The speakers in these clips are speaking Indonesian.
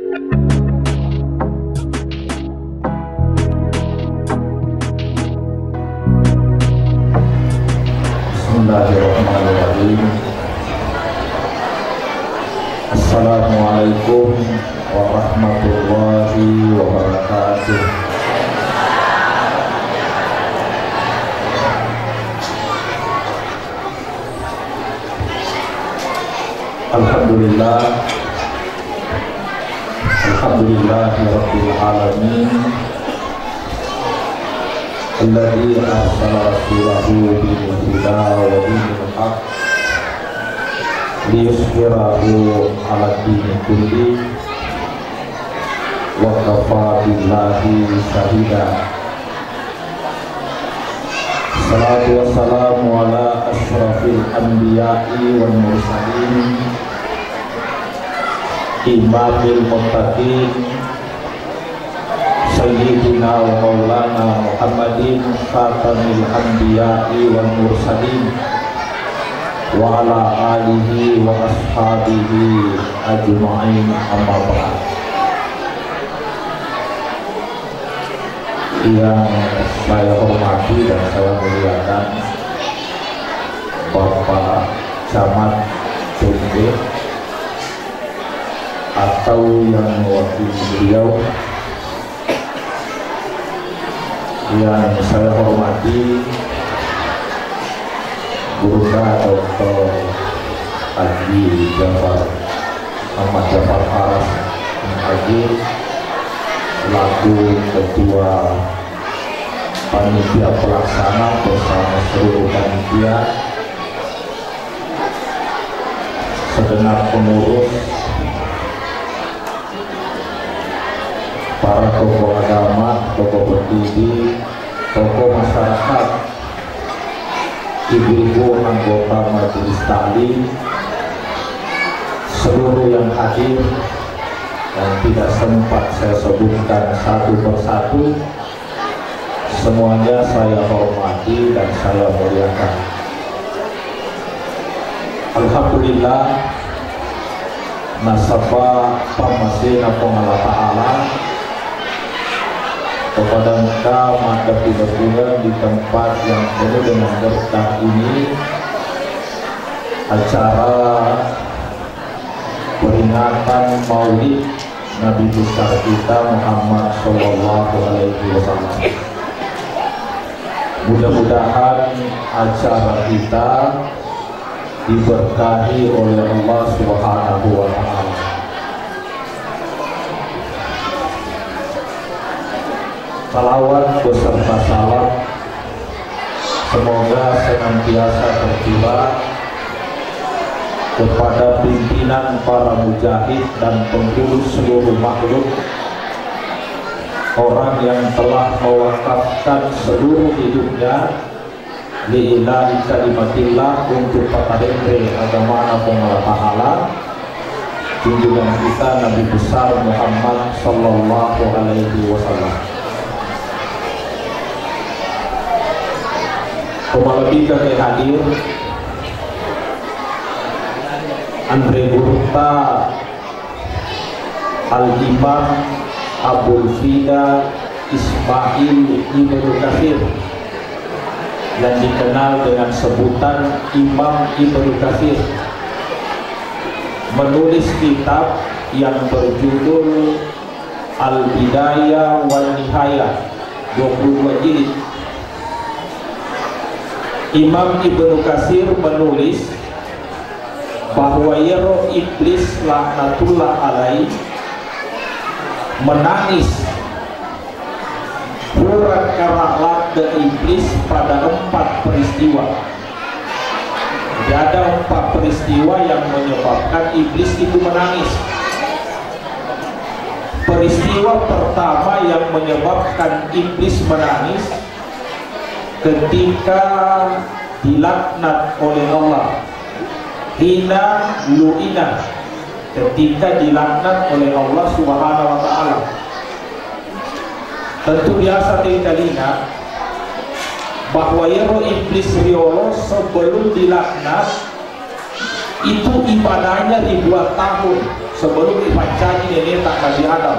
Bismillahirrahmanirrahim. Assalamualaikum warahmatullahi wabarakatuh. Alhamdulillah, alhamdulillahirabbil alamin. Alladzi arsala rasulahu bil huda wa dinil haq liyuzhirahu 'ala dini kulli wa kafa billahi shahida. Salatu wassalamu ala asyrafil anbiya'i wal mursalin imamil muttaqin Sayyidina wa maulana Muhammadin khatamil anbiya'i wal mursalin wa ala alihi wa ashabihi ajma'in, amma ba'd. Yang saya hormati dan saya muliakan Bapak Camat Tumbe atau yang mewakili beliau, yang saya hormati Bunda Dr. Haji Jafar Ahmad Jafar Faras Haji selaku Ketua Panitia Pelaksana bersama seluruh panitia, segenap pengurus, para tokoh agama, tokoh pendidik, tokoh masyarakat, ibu-ibu anggota majelis taklim, seluruh yang hadir dan tidak sempat saya sebutkan satu persatu, semuanya saya hormati dan saya muliakan. Alhamdulillah, nasabah pamasina Allah Ta'ala kepada engkau maka berbulan di tempat yang penuh dengan berkah ini, acara peringatan Maulid Nabi besar kita Muhammad Sallallahu Alaihi Wasallam. Mudah-mudahan acara kita diberkahi oleh Allah Subhanahu wa Ta'ala. Salawat beserta salam semoga senantiasa tercurah kepada pimpinan para mujahid dan penghulu seluruh makhluk, orang yang telah mewakafkan seluruh hidupnya lillahi kalimatillah untuk pakarente agama Allah Ta'ala, junjungan kita Nabi besar Muhammad Sallallahu Alaihi Wasallam. Kembali kami hadir Andre Burta Al-Imam Abul Fida Ismail Ibnu Katsir yang dikenal dengan sebutan Imam Ibnu Katsir, menulis kitab yang berjudul Al-Bidayah wal Nihayah 22 jilid. Imam Ibnu Katsir menulis bahwa Yero iblis laknatullah alaih menangis urat karaklat ke iblis pada 4 peristiwa. Jadi ada 4 peristiwa yang menyebabkan iblis itu menangis. Peristiwa pertama yang menyebabkan iblis menangis ketika dilaknat oleh Allah, hina lu'ina, ketika dilaknat oleh Allah Subhanahu wa Ta'ala. Tentu biasa telinga bahwa yero iblis riolo sebelum dilaknat itu ibadahnya ribuan tahun sebelum dipancani nenek Nabi Adam.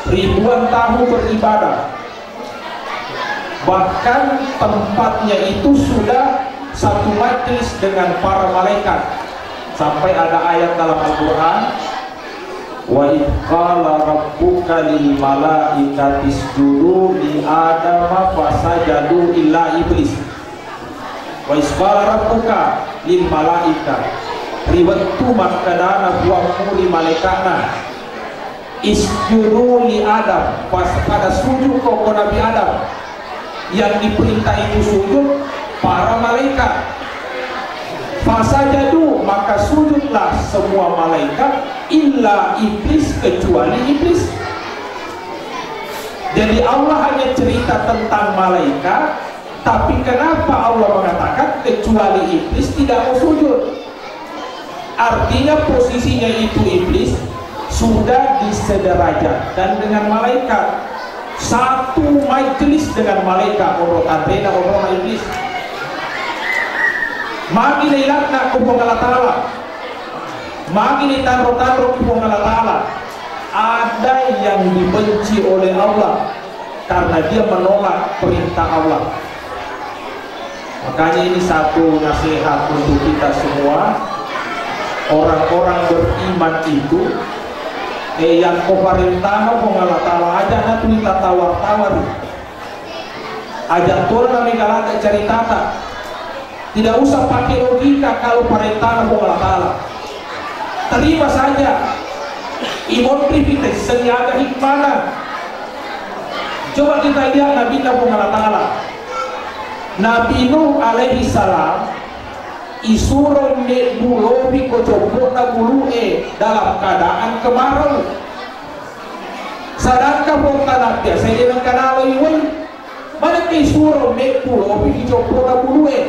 Ribuan tahun beribadah, bahkan tempatnya itu sudah satu majlis dengan para malaikat. Sampai ada ayat dalam Al-Quran, wa idh qala rabbuka lil malaikati isjudu li adama fasajadu illa iblis. Wa idh qala rabbuka lil malaikati riwattu makadana buangmu li malaikatna isjudu li Adam, pas pada sujud kau Nabi Adam. Yang diperintah itu sujud para malaikat. Fasajadu, maka sujudlah semua malaikat illa iblis, kecuali iblis. Jadi Allah hanya cerita tentang malaikat, tapi kenapa Allah mengatakan kecuali iblis tidak mau sujud? Artinya posisinya itu iblis sudah disederajat dan dengan malaikat, satu majelis dengan malaikat. Menurut antena orang iblis magi leilakna kubung Allah Ta'ala, magi ditaro-taro kubung Allah Ta'ala. Ada yang dibenci oleh Allah karena dia menolak perintah Allah. Makanya ini satu nasihat untuk kita semua. Orang-orang beriman itu yang pemerintah Allah Ta'ala aja nanti kita tawar-tawar, aja turun kami galak cerita. Tidak usah pakai logika kalau perintah Allah Ta'ala. Terima saja. Imun privitas senyaga hikmana. Coba kita lihat Nabi Allah Ta'ala. Nabi Nuh alaihi salam isuron me bulobi kocobok na bulue dalam keadaan kemarau. Sedangkan bukan biasa dia kenal iwan. Mana isuron me bulobi kocobok na bulue.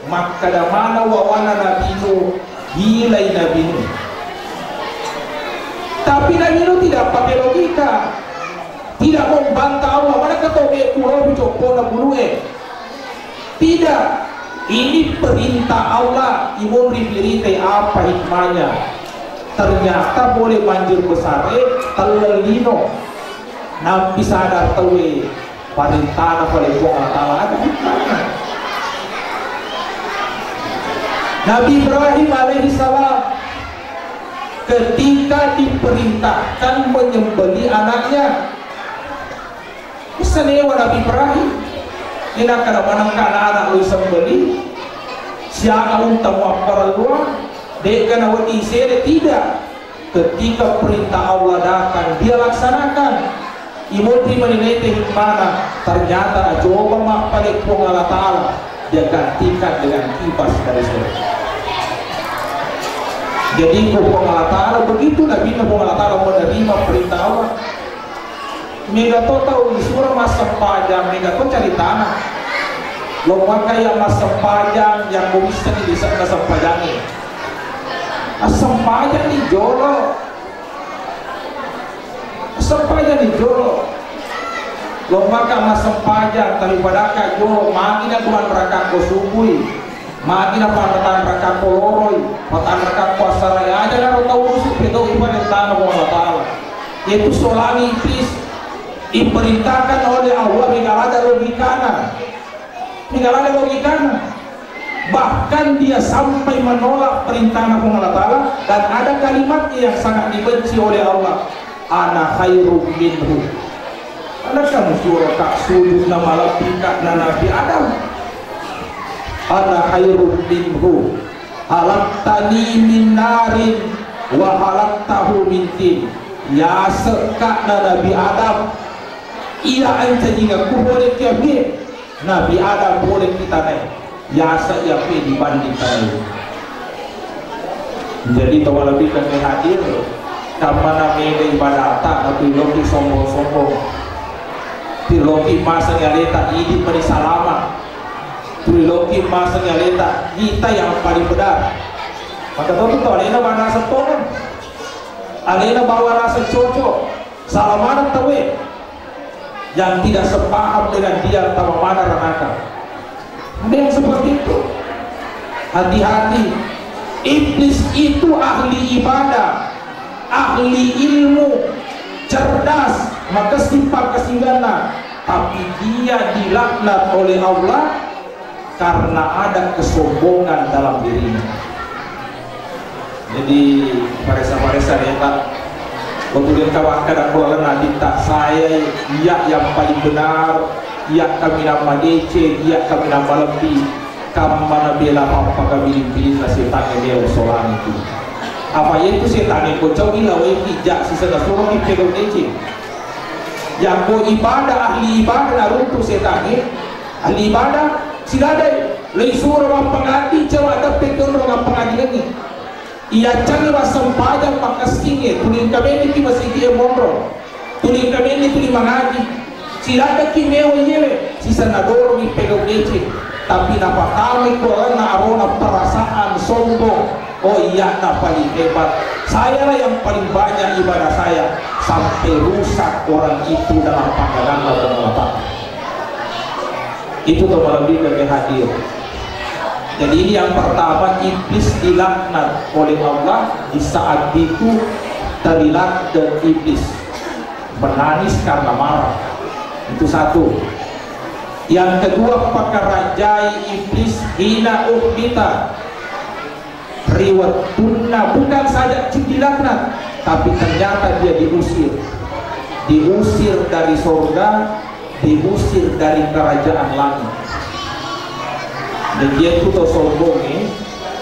Maka da mana wawana Nabi Nuh, gilai Nabi Nuh. Tapi Nabi Nuh tidak pakai logika, tidak membantah Allah. Mana kata me bulobi kocobok na bulue. Tidak, ini perintah Allah. Imun ribirite apa hikmahnya? Ternyata boleh banjir besar telelino. Nabi sadar tahu perintah apa oleh Allah Ta'ala ada hikmahnya. Nabi Ibrahim alaihi salam ketika diperintahkan menyembelih anaknya, senewa Nabi Ibrahim ini akan menangkan anak lu sembeli siapa untuk apa luar dek kena wati sere. Tidak, ketika perintah Allah datang dia laksanakan. Imutri menilai hikmana, ternyata coba makpalik pun Allah Ta'ala dia gantikan dengan kipas dari surga. Jadi pun Allah Ta'ala begitu Nabi Allah Ta'ala menerima perintah Allah. Mega tahu di surah masa panjang, mega cari tanah. Lo pakai yang masa panjang yang bisa di sana masa panjangnya. Asam panjang di jolo, asam panjang di jolo. Lo pakai masa panjang daripada kak jolo, makin bulan raka ko subui, makin patan raka ko loroi, patan raka ko asaraya aja kalau tahu musuh itu ibadah tanah Allah Ta'ala. Yaitu solani iblis diperintahkan oleh Allah dengan ada logikana, dengan ada logikana. Bahkan dia sampai menolak perintah Allah Ta'ala dan ada kalimatnya yang sangat dibenci oleh Allah. Ana khairum minhu. Ada kamu surah kak sujud nama lapikat na Nabi Adam. Ana khairum minhu. Halaktani min narin wa halaktahu min tin. Ya sekak na Nabi Adam. Ia anta jika ku boleh kiamir Nabi Adam boleh kita naik ya saya dibandingkan itu. Jadi tahu lebih kami hadir karena mega ibadah tak tapi loki sombong-sombong tiloki masa nyaleta ini beri salama tiloki masa nyaleta kita yang paling benar. Maka tahu alena bawa rasa tolong, alena bawa rasa cocok salaman tahu yang tidak sepaham dengan dia sama mana ranaka. Ada yang seperti itu. Hati-hati. Iblis itu ahli ibadah. ahli ilmu, cerdas, maka sifat kesinggana, tapi dia dilaknat oleh Allah karena ada kesombongan dalam dirinya. Jadi paresa-paresa ya Pak, waktu dia kawakan dan pulang nanti tak saya, ia yang paling benar, ia kami nama DC, ia kami nama lebih, kamana bela apa kami pilih setan yang dia soal itu. Apa itu setan yang kocok ini lawan hijak sisa suruh dipegang DC. Yang ko ibadah ahli ibadah narun tu setan ini, ahli ibadah silada lei suruh apa ngati cewa ada pegang orang apa ngati lagi. Ia cari wasampaja makasinge tuling kami ni masih dia mondro tuling kami ni tuling mengaji silada kimeo yewe sisa nadoro ni pegang DC tapi napa kami ko na arona perasaan sombong. Oh iya, na paling hebat saya lah yang paling banyak ibadah saya sampai rusak orang itu dalam pandangan Allah Taala. Itu tuh malam ini hadir. Jadi ini yang pertama, iblis dilaknat oleh Allah. Di saat itu terilat dan iblis menangis karena marah. Itu satu. Yang kedua, pakarajai iblis hina ukhbita riwatuna, bukan saja dilaknat, tapi ternyata dia diusir dari surga, diusir dari kerajaan langit. Dan dia itu tuh sombong nih,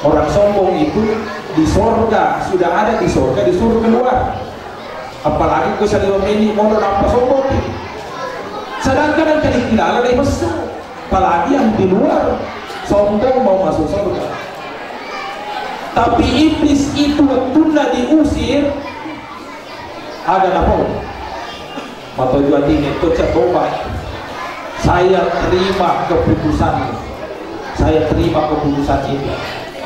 orang sombong itu di surga sudah ada, di surga disuruh keluar. Apalagi ke sana ini mau nampak sombong, sedangkan yang jadi kilala dari masuk, apalagi yang di luar sombong mau masuk surga. Tapi iblis itu tunda diusir, ada apa? Atau juga ini tuh coba saya terima keputusanmu. Saya terima keputusan itu.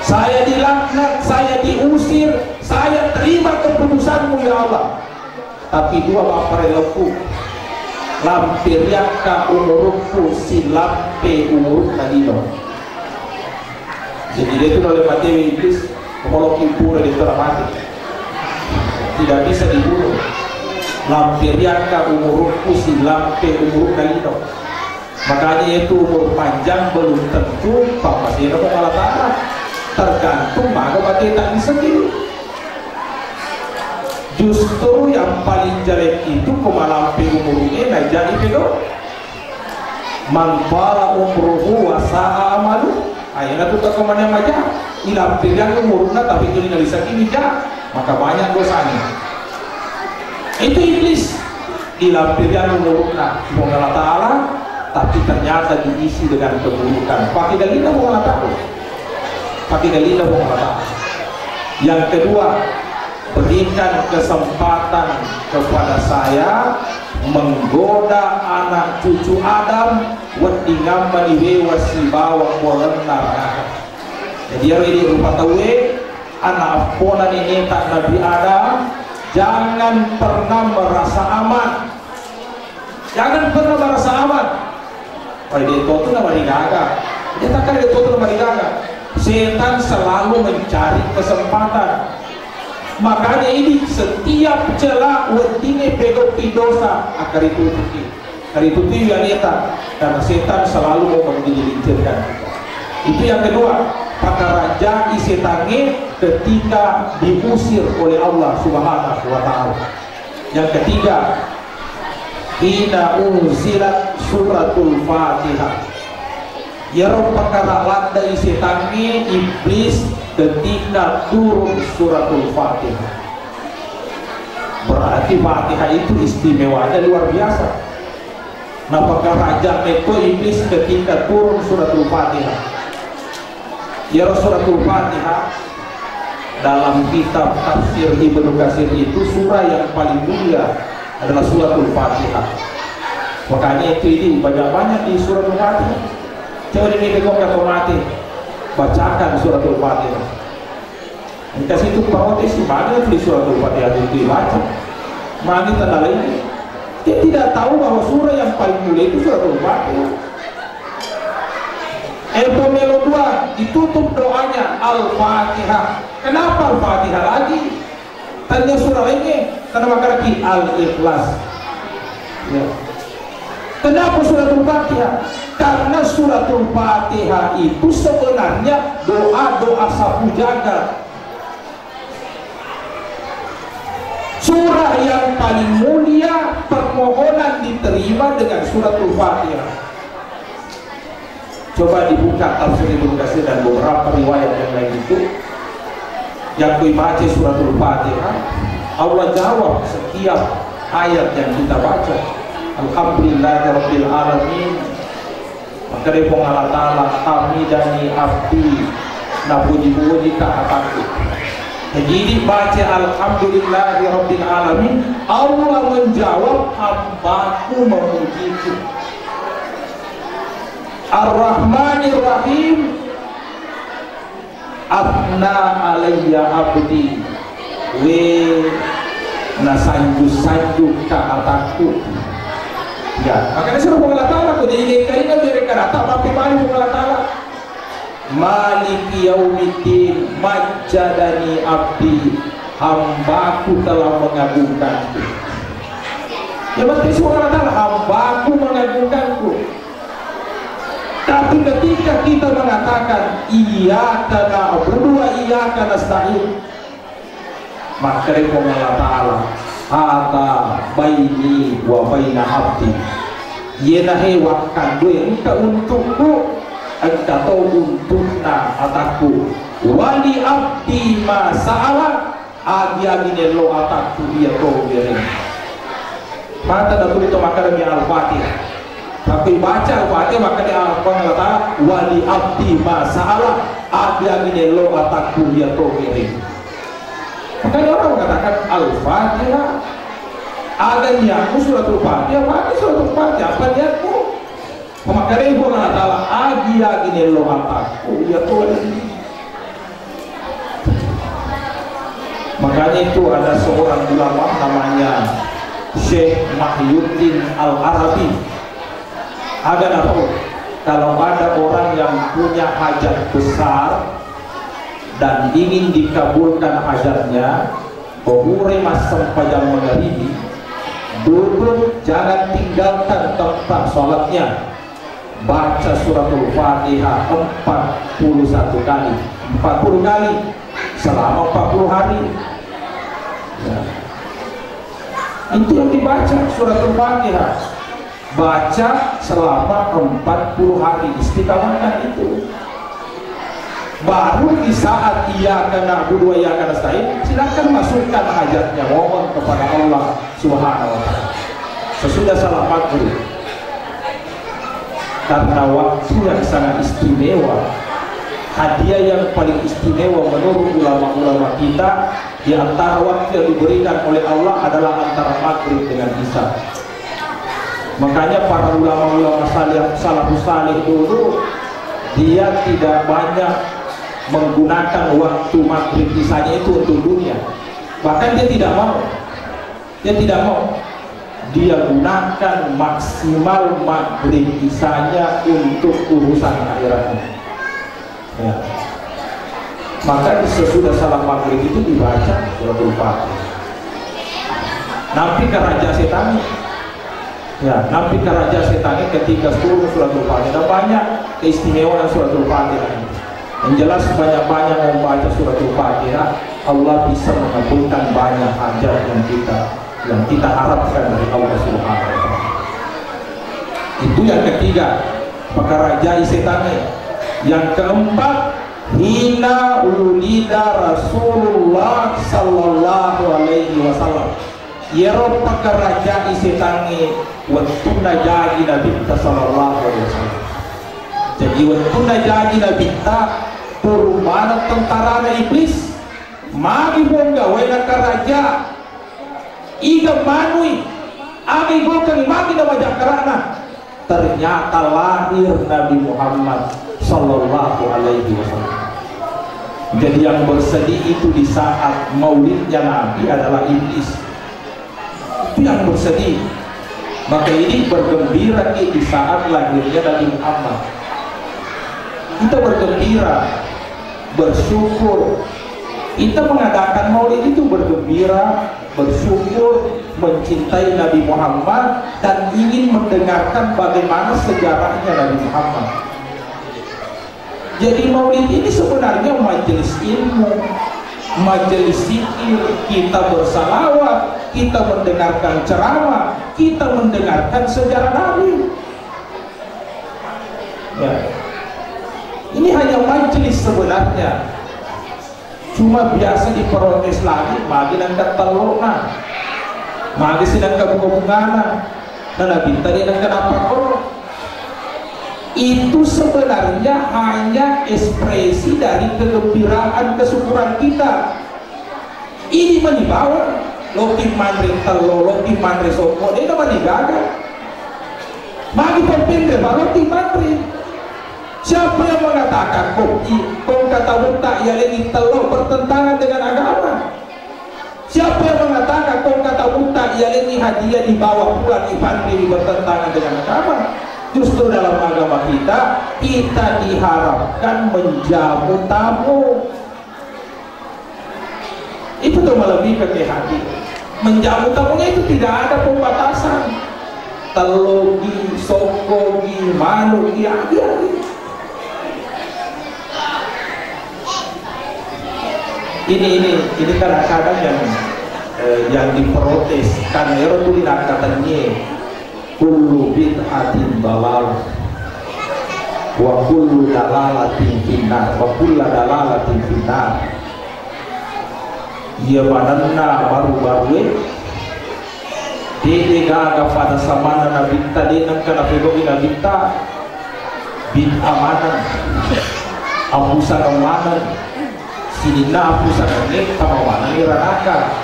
Saya dilaknat, saya diusir, saya terima keputusanmu ya Allah. Tapi dua bapak releku, lampir yakka umurku si lampe umuruk tadi dong. Jadi dia itu oleh mati iblis, kalau kipura dia telah mati, tidak bisa dibunuh. Lampir yakka umurku si lampe umuruk tadi dong. Makanya itu umur panjang belum tentu pasti ada Allah Taala, tergantung maka berarti tak sendiri. Justru yang paling jelek itu kemalampi umurnya nah jadi begitu. Manfala umruhu wa sa'a amalu. Ayeuna tuh tak kemana aja. Ilampir yang umurnya tapi jadi nggak bisa gini ya, maka banyak dosanya. Itu iblis. Ilampir yang umurnya semoga Allah Taala, tapi ternyata diisi dengan keburukan. Pakai dalil mau tahu. Pakai dalil mau tahu. Yang kedua, berikan kesempatan kepada saya menggoda anak cucu Adam wedi ngambani wewa si bawa kolentar. Jadi ini rupa tahu anak ponan ini tak Nabi Adam, jangan pernah merasa aman. Jangan pernah merasa aman. Pada dia itu nama digaga, dia takkan dia itu nama digaga. Setan selalu mencari kesempatan. Makanya ini setiap celah wetine pego dosa akan ditutupi. Dari itu yang nyata, karena setan selalu mau menggelincirkan. Itu yang kedua, maka raja setannya ketika diusir oleh Allah Subhanahu wa Ta'ala. Yang ketiga, hina unzilat suratul Fatihah. Ya perkara landa setannya iblis ketika turun suratul Fatihah. Berarti Fatihah itu istimewanya luar biasa. Nah perkara raja itu iblis ketika turun suratul Fatihah. Ya suratul Fatihah dalam kitab tafsir Ibnu Katsir itu surah yang paling mulia adalah suratul Fatihah. Makanya itu ini banyak-banyak di suratul Fatihah. Coba ini begong kata mati, bacakan suratul Fatihah. Jika situ protes di mana di suratul Fatihah itu dibaca, mana tanda lain. Dia tidak tahu bahwa surah yang paling mulia itu suratul Fatihah. Pomelo 2 ditutup doanya Al-Fatihah. Kenapa Al-Fatihah lagi? tanya surah lainnya karena makaraki Al-Ikhlas ya. Kenapa suratul Fatihah? Karena suratul Fatihah itu sebenarnya doa-doa sapu jagat. Surah yang paling mulia, permohonan diterima dengan suratul Fatihah. Coba dibuka tafsir Ibnu Katsir dan beberapa riwayat yang lain itu, yang dibaca suratul Fatihah, Allah jawab setiap ayat yang kita baca. Alhamdulillahirabbil alamin. Maka dari Allah Ta'ala hamidani abdi, na puji-puji ka hataku. Jadi baca alhamdulillahirabbil alamin, Allah menjawab hambaku memujiku. Ar-Rahmanir Rahim, afna alayya abdi, we na sanju-sanju ka hataku. Ya, makanya suruh Allah Ta'ala kau jadi kainan dari kata tapi mari Allah Ta'ala Maliki yaumiddin, majadani abdi, hambaku telah mengagungkanku. Ya berarti Allah Ta'ala hambaku mengagungkanku. Tapi ketika kita mengatakan iyyaka na'budu wa iyyaka nasta'in, maka dari Allah Ta'ala hata baini wa baina abdi, yena hewa kandui engkau untukku, engkau untukna ataku, wali abdi masalah agi-agi lo ataku dia kau beri. Mata dah tulis maka demi Al-Fatihah, tapi baca Al-Fatihah maka dia Al-Fatihah wali abdi masalah agi-agi lo ataku dia kau beri. Makanya orang mengatakan Al-Fatihah, ada niatmu suratul Fatihah, pakai suratul Fatihah, apa niatmu? Makanya ibu Allah Ta'ala agi-agi lo ataku ya Tuhan. Makanya itu ada seorang ulama namanya Syekh Mahyuddin Al-Arabi. Ada apa? Kalau ada orang yang punya hajat besar dan ingin dikabulkan hajatnya, bahuri mas sempajang maghribi, duduk jangan tinggalkan tempat sholatnya, baca suratul Fatihah 41 kali, 40 kali selama 40 hari ya. Itu yang dibaca suratul Fatihah, baca selama 40 hari, istiqamahkan itu. Baru di saat iyyaka na'budu wa iyyaka nasta'in, silakan masukkan hajatnya, mohon kepada Allah Subhanahu wa ta'ala sesudah salat maghrib. Karena waktu yang sangat istimewa, hadiah yang paling istimewa menurut ulama-ulama kita, di antara waktu yang diberikan oleh Allah adalah antara maghrib dengan isya. Makanya para ulama-ulama salafus salih dulu, dia tidak banyak menggunakan waktu maghrib isanya itu untuk dunia. Bahkan dia tidak mau, dia gunakan maksimal maghrib isanya untuk urusan akhiratnya ya. Maka sesudah salat maghrib itu dibaca suratul Fatihah. Nampi ke raja setan ya, nampi ke raja setan ketika turun suratul Fatihah. Banyak keistimewaan suratul Fatihah. Yang jelas banyak-banyak membaca suratul Fatihah, Allah bisa mengabulkan banyak hajat yang kita harapkan dari Allah Subhanahu wa ta'ala. Itu yang ketiga, perkara rajai setannya. Yang keempat, hina ulida Rasulullah sallallahu alaihi wasallam, yero perkara rajai setannya waktu najaji Nabi sallallahu alaihi wasallam. Jadi waktu najaji Nabi perumahan tentara iblis magi bongga wena karaja iga manui agi gokan magi na wajah karana, ternyata lahir Nabi Muhammad sallallahu alaihi wasallam. Jadi yang bersedih itu di saat maulidnya Nabi adalah iblis, itu yang bersedih. Maka ini bergembira di saat lahirnya Nabi Muhammad. Kita bergembira, bersyukur Kita mengadakan maulid itu bergembira, bersyukur, mencintai Nabi Muhammad, dan ingin mendengarkan bagaimana sejarahnya Nabi Muhammad. Jadi maulid ini sebenarnya majelis ilmu, majelis zikir, kita bersalawat, kita mendengarkan ceramah, kita mendengarkan sejarah Nabi. Ya. Ini hanya majelis sebenarnya. Cuma biasa diprotes lagi, makin angkat telurna, makin sedang kabung-kabungana, dan Nabi tadi angkat apa kok? Itu sebenarnya hanya ekspresi dari kegembiraan, kesyukuran kita. Ini manibawa, loki mandri telur, loki mandri soko, dia nama digagal. Magi pemimpin loki mandri. Siapa yang mengatakan kok kata buta ya lagi telur bertentangan dengan agama? Siapa yang mengatakan kok kata buta ya lagi hadiah dibawa pulang infanteri bertentangan dengan agama? Justru dalam agama kita diharapkan menjamu tamu. Itu tuh melebihi ke hati. Menjamu tamunya itu tidak ada pembatasan. Telogi, sokogi, manugi, agi-agi. Ini kadang-kadang yang diprotes karena itu tidak katanya kullu bid'atin dalal wa kullu dalalatin finnar wa kullu dalalatin finnar. Ia mananna baru-baru dede gaga pada samana nabi tadi nang kana pegoi nabi ta bid'ah mana abusa mana sinina aku sangat sama mana neraka.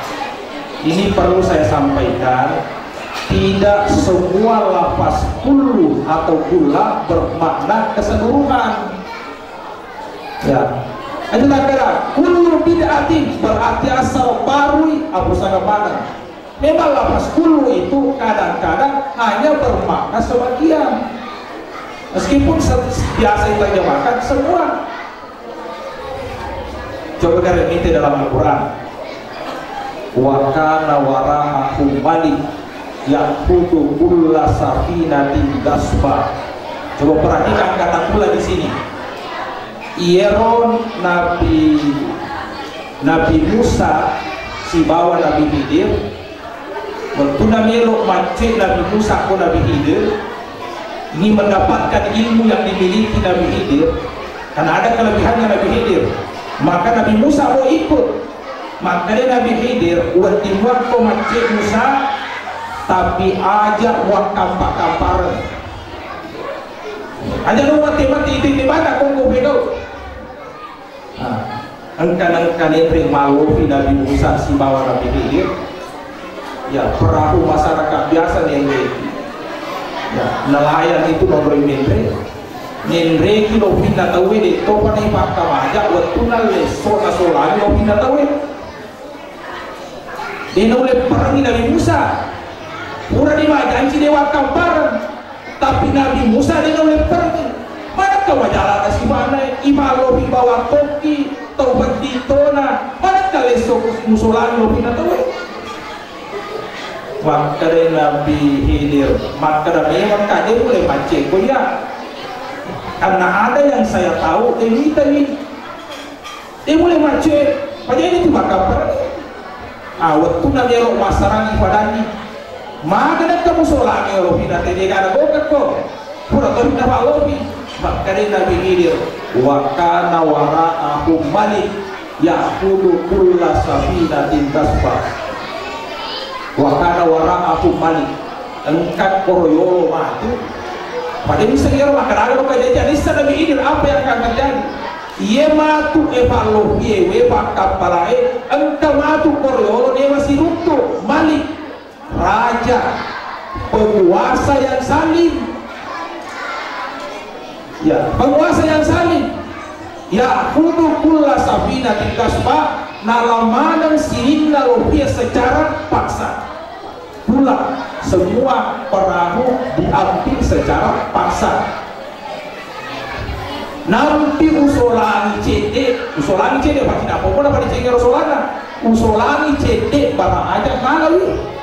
Ini perlu saya sampaikan, tidak semua lafaz kullu atau kulla bermakna keseluruhan. Ya, itulah kira kullu bid'atin berarti asal baru abu sangat mana. Memang lafaz kullu itu kadang-kadang hanya bermakna sebagian, meskipun biasa diterjemahkan semua. Coba kalian minta dalam Al-Quran, wa kana wara'ahu malik yaqutu kulla safinatin gasba. Coba perhatikan kata pula di sini. Ieron Nabi Musa si bawa Nabi Khidir, waktu Nabi macet Nabi Musa ko Nabi Khidir ini mendapatkan ilmu yang dimiliki Nabi Khidir, karena ada kelebihannya Nabi Khidir. Maka Nabi Musa mau ikut, makanya Nabi Khidir waktu macet Musa, tapi ajak wak kampak-kamparan, aja lu mati-mati itu di mana kau bego. Engkan yang malu Nabi Musa si bawa Nabi Khidir, ya perahu masyarakat biasa nih, ya nelayan itu nomor Nendre kilo pindah tahu ini, topan ini pakam aja, waktu nale sona solani lo pindah tahu ini. Dia noleh perang Nabi Musa, pura di janji dewa kamparan, tapi Nabi Musa dia noleh perang. Mana kau jalan si mana? Imalo di bawah toki, taubat di tona, mana kau esok musolani lo pindah tahu ini. Maka dari Nabi Khidir, maka dari yang kader boleh macet, kau ya. Karena ada yang saya tahu, dia boleh macet, padahal ini cuma kabar. Waktu Nabi Roh masarangi padani, maka nak kamu solangi Roh pindah tadi ada bokat kok, pura tahu pindah Pak Lobi. Maka dari Nabi Khidir, wa kana wara'ahu malik ya'khudhu kulla safinatin tasbah. Wa kana wara'ahu malik, engkat koroyolo matu. Padahal bisa kira makan ada kayak jadi Nabi Khidir apa yang akan terjadi? Ia matu evaluasi we bakal palae, engkau matu koryolo dia masih runtuh. Malik raja penguasa yang salim, ya penguasa yang salim. Ya kudu kulla safinatin kasba nalamanang sirinna rupiah secara paksa. Pula semua perahu diambil secara paksa. Nampi usolangi cede pasti apa pun dapat dicengker usolangi cede barang aja ngalawi.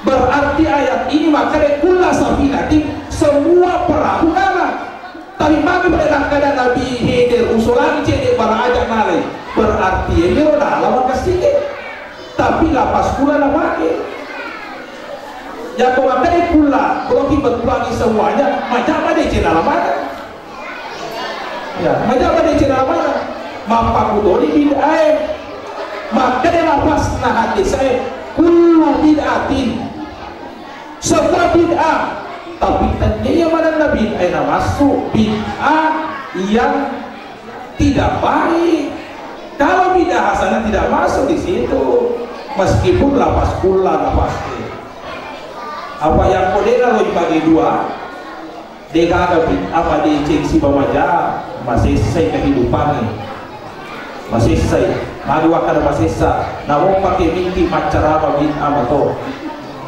Berarti ayat ini makanya kula safinati semua perahu kalah. Tapi bagi pada keadaan Nabi Hidir usulan cedek barang ajak nalai. Berarti ini roda lawan kasih. Tapi lapas kula namanya. Ya kalau makanya kula kalau kita betulangi semuanya macam ada channel mana? Ya macam ada channel mana? Mampak kudoli bid'ah. Makanya lapas nah hati saya kullu bid'atin. Semua bid'ah, tapi tanya mana Nabi bid'ah masuk bid'ah yang tidak baik. Kalau bid'ah hasanah tidak masuk di situ, meskipun lapas kula pasti. Apa yang kodena lo dibagi dua, deka ada apa di cengsi bamaja masih selesai kehidupan nih, masih selesai. Madu akan masih selesai. Namun pakai mimpi macara bid'ah atau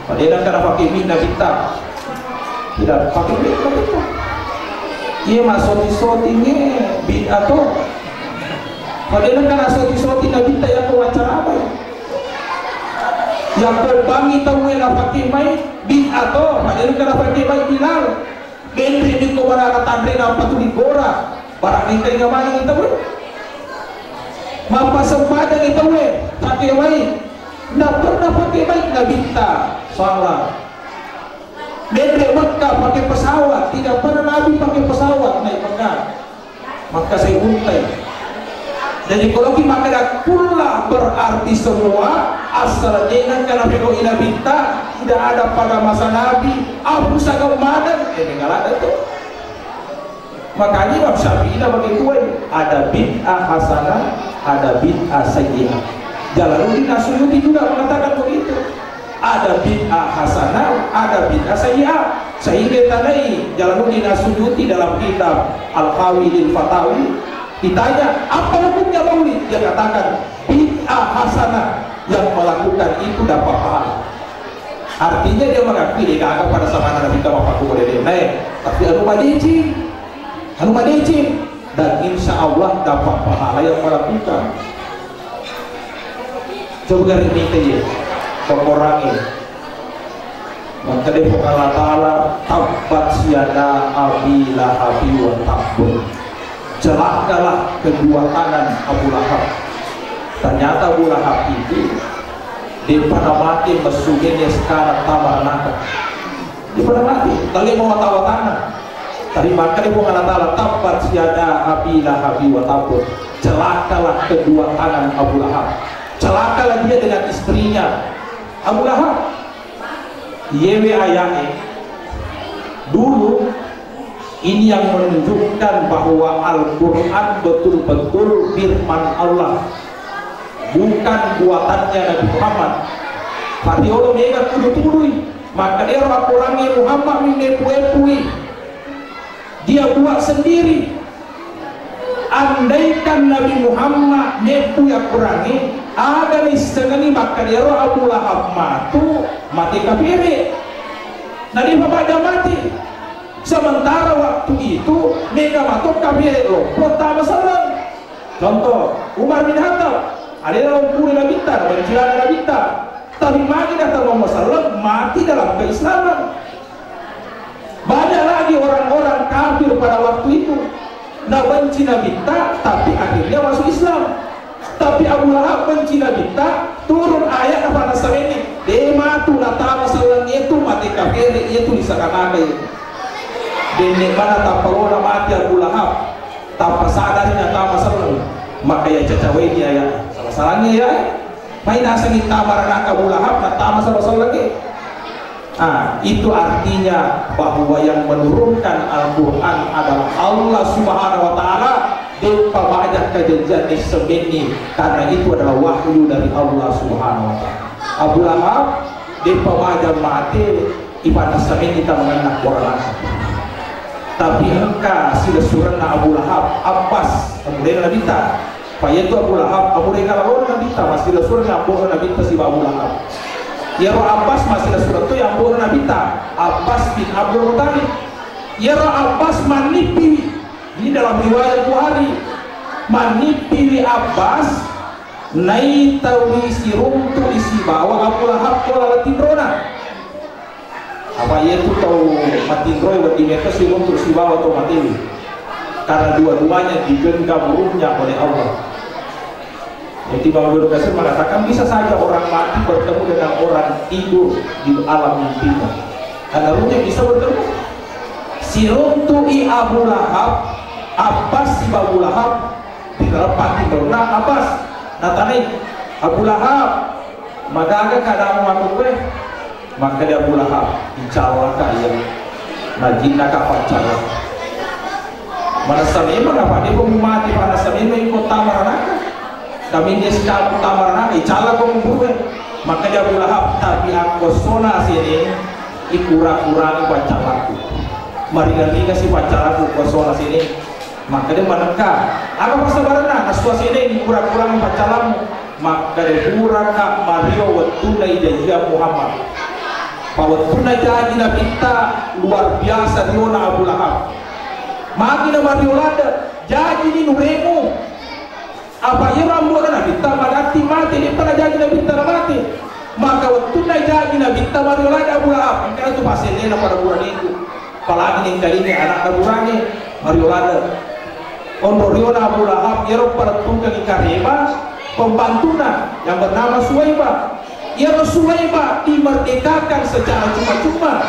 padahal kan pakai minta kita tidak pakai minta kita iya masuk di bid'ah tuh padahal kan asoti kita yang wawancara apa ya yang berbangi tahu yang pakai mai bid'ah tuh padahal kan pakai mai bilal bentri di kemana tandre nampak tuh di gora barang kita yang mana kita pun mapa sempadan kita pakai mai nggak pernah pakai baik Nabi kita salah. Dari Mekah pakai pesawat, tidak pernah Nabi pakai pesawat naik Mekah. Maka saya untai. Jadi kalau kita makan pula berarti semua asal dengan karena Nabi kita tidak ada pada masa Nabi. Abu Sagam Madan, nggak ada tuh. Makanya Imam Syafi'i bagi kue ada bid'ah hasanah, ada bid'ah sayyi'ah. Jalaluddin Asyuyuti juga mengatakan begitu. Ada bid'ah hasanah, ada bid'ah sayyi'ah. Sehingga tandai Jalaluddin Asyuyuti dalam kitab Al-Qawi lil Fatawi ditanya apa hukumnya maulid, dia katakan bid'ah hasanah yang melakukan itu dapat pahala. Artinya dia mengakui dia kagak pada sama Nabi kita bapak boleh naik, tapi anu madeci dan insya Allah dapat pahala yang melakukan. Coba garis ini pengurangi maka dia Allah Ta'ala tabbat siada abi lahabi wa tabbur celakalah kedua tangan Abu Lahab. Ternyata Abu Lahab itu dia pada mati mesugenya sekarang tamarnaka dia pada mati tadi mau matawa tangan tadi maka dia Allah Ta'ala tabbat siada abi lahabi wa tabbur celakalah kedua tangan Abu Lahab. Celakalah dia dengan istrinya Abu Lahab. Yewe ayatnya dulu ini yang menunjukkan bahwa Al-Quran betul-betul firman Allah, bukan buatannya Nabi Muhammad. Fadiolo mega kudu-kudui maka dia orangnya Muhammad minepue-pui dia buat sendiri. Andaikan Nabi Muhammad nepu yang kurangi ada istana maka dia Abu Lahab mati kafir. Nabi Muhammad mati. Sementara waktu itu mereka matuk kafir loh. Pertama salam. Contoh Umar bin Khattab ada dalam pura Nabi Tar, berjalan Nabi Tar. Tapi mati datang Muhammad SAW mati dalam keislaman. Banyak lagi orang-orang kafir pada waktu itu. Nah benci Nabi ta, tapi akhirnya masuk Islam. Tapi Abu Lahab benci Nabi ta, turun ayat apa nasab ini dematu natama salang itu mati kafir itu disakanakai. Dan mana tak perlu mati Abu Lahab tanpa sadar natama salang maka ya cacawe dia ya salah-salahnya ya main asangin tamarana Abu Lahab natama salang lagi. Itu artinya bahwa yang menurunkan Al-Quran adalah Allah Subhanahu wa Ta'ala. Depa banyak kejadian sebeni karena itu adalah wahyu dari Allah Subhanahu wa Ta'ala. Abu Lahab depa banyak mati ibadah sebeni kita mengenal Quran. Tapi engkau sudah surana Abu Lahab Abbas kemudian Nabi ta. Paya itu Abu Lahab Abu Lahab Nabi ta masih surana Abu Nabi ta si Abu Lahab. Ya Abbas masih ada surat itu yang boleh Nabi ta Abbas bin Abdul Muttalib. Ya Abbas manipi Ini dalam riwayat Bukhari. Manipili Abbas nai tawi siruntu isi bawa Abu Lahab kola latindrona. Apa ia tu tahu matindroi wati mereka siruntu isi bawa atau mati. Karena dua-duanya digenggam ruhnya oleh Allah. Jadi Bang Ibnu Katsir mengatakan bisa saja orang mati bertemu dengan orang tidur di alam mimpinya. Karena ruhnya bisa bertemu. Siruntu i Abu Lahab, Abbas si Abu Lahab di dalam pati beruna Abbas. Natani Abu Lahab, magaga kada mau gue, maka dia Abu Lahab dicalaka yang najina kapacara. Mana sami mengapa dia mau mati pada sami ikut tamarana? Kami dia sekali tamarana, cala kau gue, maka dia Abu Lahab tapi aku sona sini ikurang-kurang pacalaku. Mari si pacalaku kosona sini. Maka dia menekah apa pasabarana nasuasi ini kurang-kurang pacalamu, maka dia kurang Mario wattunai janji Muhammad pawattunai janji Nabi kita luar biasa diona Abu Lahab makina Mario lada janji ini nuremu apa ia rambu ada Nabi kita madati mati dia pernah janji Nabi kita mati maka wattunai janji Nabi kita Mario lada Abu Lahab karena itu pasenena pada bulan itu apalagi yang kali ini anak Aburani Mario lada Ondoriona Abu Lahab Yerok pada tukang ikarema pembantuna yang bernama Suwaiba. Yerok Suwaiba dimerdekakan secara cuma-cuma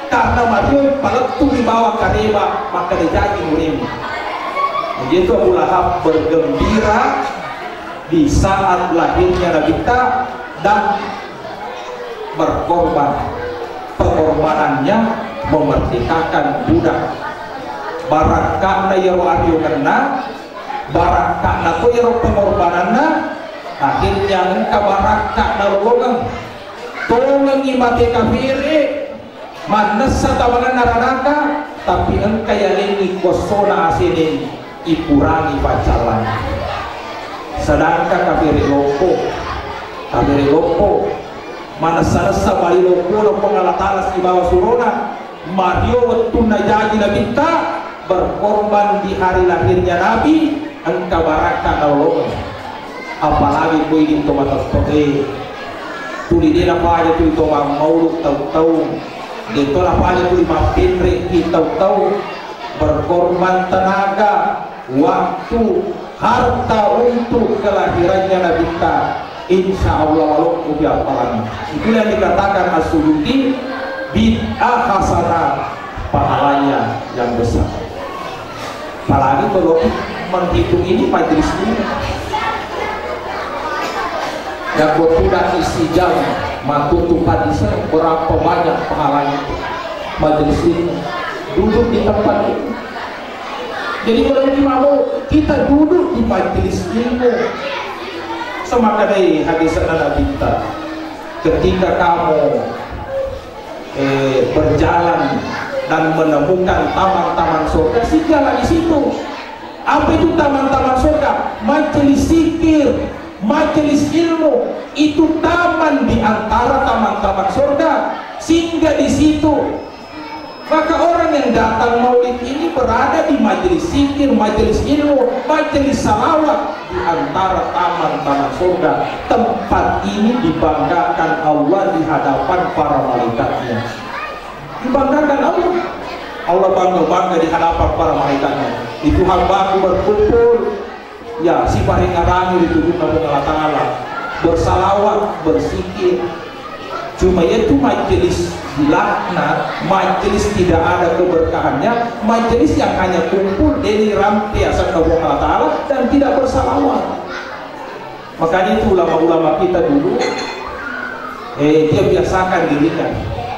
karena Mario paletu di bawah karema maka dijadi murimi. Begitu Abu Lahab bergembira di saat lahirnya Nabi kita dan berkorban. Pengorbanannya memerdekakan budak. Barakana yaro aryo kena barakana ko yaro pengorbananna akhirnya engka barakana logang tolong imate kafire manasa tawanan naranaka tapi engka yalingi kosona asinin ikurangi pacalan sedangkan kafire loko manasa-nasa bali loko no pengalatalas di bawah surona Mario wettuna janji Nabi kita berkorban di hari lahirnya Nabi engkau baraka nolong apalagi kau ingin tomat tote tuli dia apa aja tuli tomat mauluk tahu dia tola apa aja tuli mapinre kita tahu berkorban tenaga waktu harta untuk kelahirannya Nabi kita insya Allah walau ubiar palang itu yang dikatakan As-Suyuti bid'ah hasanah pahalanya yang besar. Apalagi kalau menghitung ini majelis ini yang sudah isi jam matutu hadisnya berapa banyak pahalanya majelis ini duduk di tempat ini. Jadi kalau mau kita duduk di majelis ilmu semakin dari hadis Nabi kita ketika kamu berjalan dan menemukan taman-taman surga singgahlah di situ. Apa itu taman-taman surga? Majelis zikir, majelis ilmu itu taman di antara taman-taman surga. Singgah di situ. Maka orang yang datang maulid ini berada di majelis zikir, majelis ilmu, majelis salawat di antara taman-taman surga. Tempat ini dibanggakan Allah di hadapan para malaikatnya. Dibanggakan Allah. Allah bangga-bangga di hadapan para malaikatnya. Itu hambaku berkumpul, ya si paling ngarami dituduh Allah Ta'ala, bersalawat, berzikir. Cuma itu majelis dilaknat, majelis tidak ada keberkahannya, majelis yang hanya kumpul dari rampiasan Allah Ta'ala dan tidak bersalawat. Makanya itu ulama-ulama kita dulu dia biasakan dirinya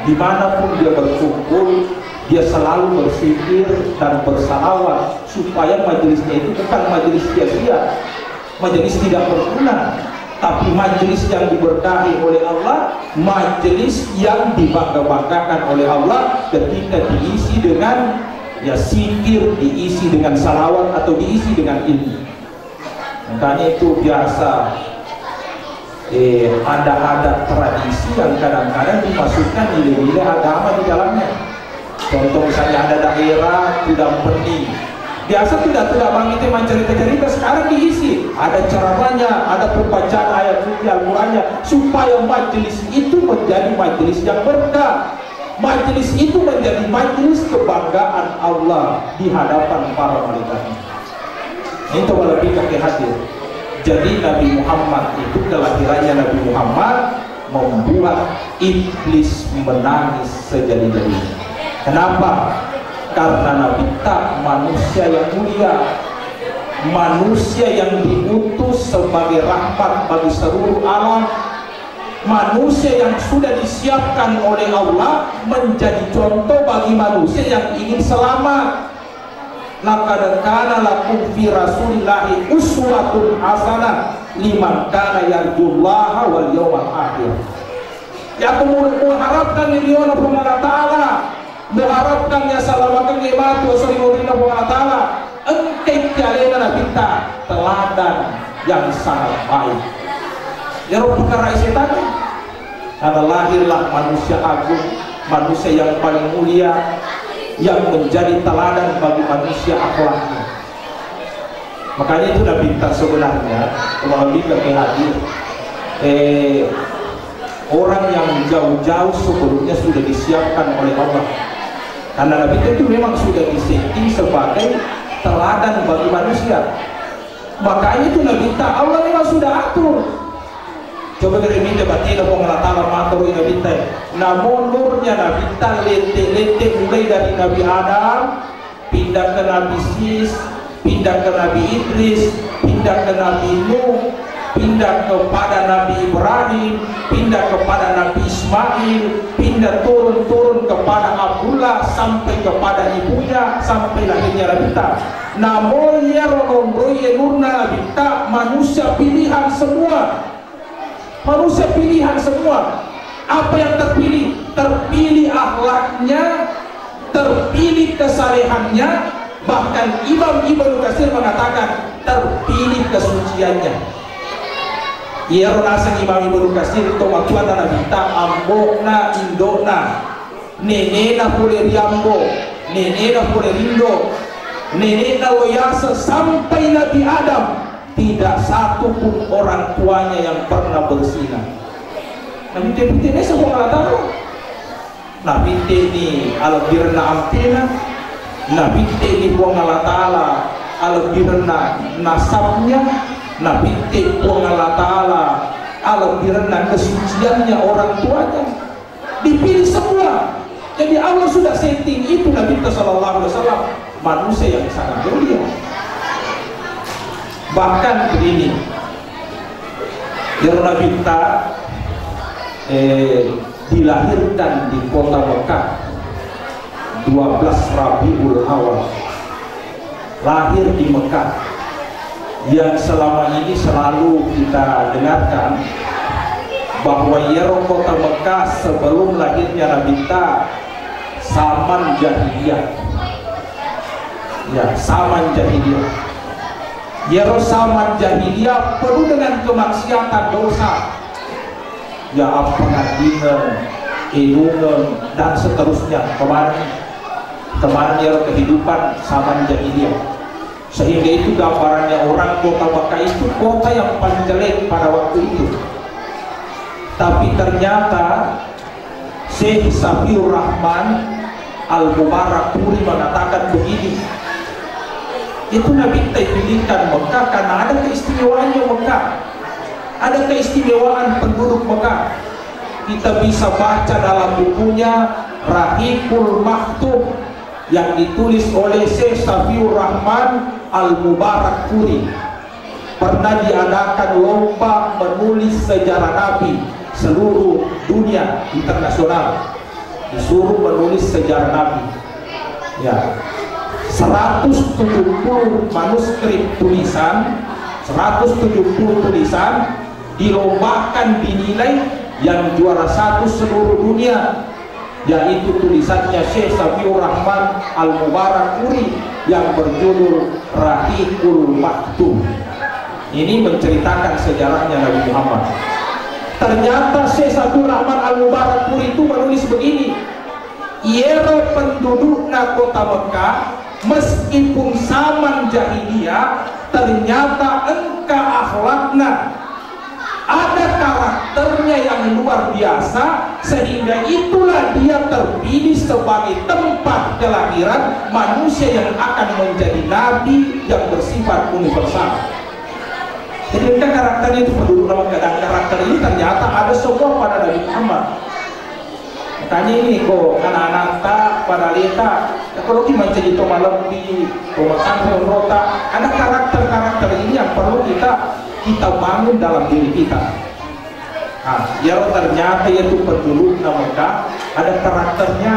dimanapun dia berkumpul dia selalu berpikir dan bersalawat supaya majelisnya itu bukan majelis sia-sia, majelis tidak berguna, tapi majelis yang diberkahi oleh Allah, majelis yang dibangga-banggakan oleh Allah ketika diisi dengan ya zikir, diisi dengan salawat atau diisi dengan ilmu. Makanya itu biasa ada tradisi yang kadang-kadang dimasukkan nilai-nilai agama di dalamnya. Contoh misalnya ada daerah tidak penting Biasa tidak bang itu cerita-cerita, sekarang diisi. Ada ceramahnya, ada pembacaan ayat suci Al-Qurannya, supaya majelis itu menjadi majelis yang berkah. Majelis itu menjadi majelis kebanggaan Allah di hadapan para malaikat. Itu lebih kakek hadir. Jadi Nabi Muhammad itu, kelahirannya Nabi Muhammad membuat iblis menangis sejadi-jadinya. Kenapa? Karena Nabi tak manusia yang mulia, manusia yang diutus sebagai rahmat bagi seluruh alam, manusia yang sudah disiapkan oleh Allah menjadi contoh bagi manusia yang ingin selamat. Laqad kana lakum fi Rasulillahi uswatun hasanah liman kana yarjullaha wal yawmal akhir. Ya, mengharapkan ridho Allah Ta'ala, mengharapkan ya salamatkan nikmat wa sallallahu wa ta'ala. Engkau kalian kita teladan yang sangat baik. Ya perkara setan, karena lahirlah manusia agung, manusia yang paling mulia, yang menjadi teladan bagi manusia akhlaknya. Makanya itu Nabi kita sebenarnya kalau kita hadir orang yang jauh-jauh sebelumnya sudah disiapkan oleh Allah. Karena Nabi itu memang sudah disetting sebagai teladan bagi manusia. Makanya itu Nabi kita Allah memang sudah atur. Coba kita minta batin apa Allah Ta'ala matur Nabi kita. Namun nurnya Nabi kita lete-lete mulai dari Nabi Adam, pindah ke Nabi Sis, pindah ke Nabi Idris, pindah ke Nabi Nuh, pindah kepada Nabi Ibrahim, pindah kepada Nabi Ismail, pindah turun-turun kepada Abdullah, sampai kepada ibunya, sampai lahirnya Nabi kita. Namun ya ronomroye nurna Nabi kita manusia pilihan semua. Manusia pilihan semua. Apa yang terpilih? Terpilih akhlaknya, terpilih kesalehannya. Bahkan Imam Ibnu Katsir mengatakan terpilih kesuciannya. Ia ronasan Imam Ibnu Katsir itu matuan Nabi ta ambokna indona, nenena boleh riambo, nenena boleh rindo, nenena loyasa sampai Nabi Adam. Tidak satu pun orang tuanya yang pernah berzina. Nabi ini semua mengatakan Nabi ini al-birna amtina, Nabi ini buang Allah Ta'ala al-birna nasabnya, Nabi ini buang Allah Ta'ala al-birna kesuciannya orang tuanya. Dipilih semua. Jadi Allah sudah setting itu Nabi Sallallahu Alaihi Wasallam manusia yang sangat mulia. Bahkan begini, Nabi kita dilahirkan di kota Mekah 12 Rabiul Awal, lahir di Mekah, yang selama ini selalu kita dengarkan bahwa kota Mekah sebelum lahirnya Nabi kita zaman jahiliyah, ya zaman jahiliyah. Zaman jahiliyah penuh dengan kemaksiatan dosa, ya pengadilan, ilungan dan seterusnya. Kemarin kehidupan zaman jahiliyah, sehingga itu gambarannya orang kota Mekah itu kota yang paling jelek pada waktu itu. Tapi ternyata Syekh Safiur Rahman Al-Mubarakpuri mengatakan begini, itu Nabi kita pilihkan Mekah karena ada keistimewaannya Mekah, ada keistimewaan penduduk Mekah. Kita bisa baca dalam bukunya Rahiqul Maktum yang ditulis oleh Syekh Safiur Rahman Al-Mubarakpuri. Pernah diadakan lomba menulis sejarah Nabi seluruh dunia internasional, disuruh menulis sejarah Nabi. Ya, 170 manuskrip tulisan, 170 tulisan dilombakan, dinilai, yang juara satu seluruh dunia yaitu tulisannya Syekh Safiur Rahman Al-Mubarakpuri yang berjudul Rahiqul Maktum. Ini menceritakan sejarahnya Nabi Muhammad. Ternyata Syekh Safiur Rahman Al-Mubarakpuri itu menulis begini, pendudukna kota Mekah meskipun zaman jahiliyah, ternyata engka akhlakna, ada karakternya yang luar biasa, sehingga itulah dia terpilih sebagai tempat kelahiran manusia yang akan menjadi nabi yang bersifat universal. Jadi engka karakternya itu penduduk nama keadaan karakter ini ternyata ada semua pada Nabi Muhammad. Makanya ini kok anak-anak tak pada leta, kalau kita menjadi toma lebih, toma sampai rota, ada karakter-karakter ini yang perlu kita bangun dalam diri kita. Nah, ya ternyata itu penduduk Mekah ada karakternya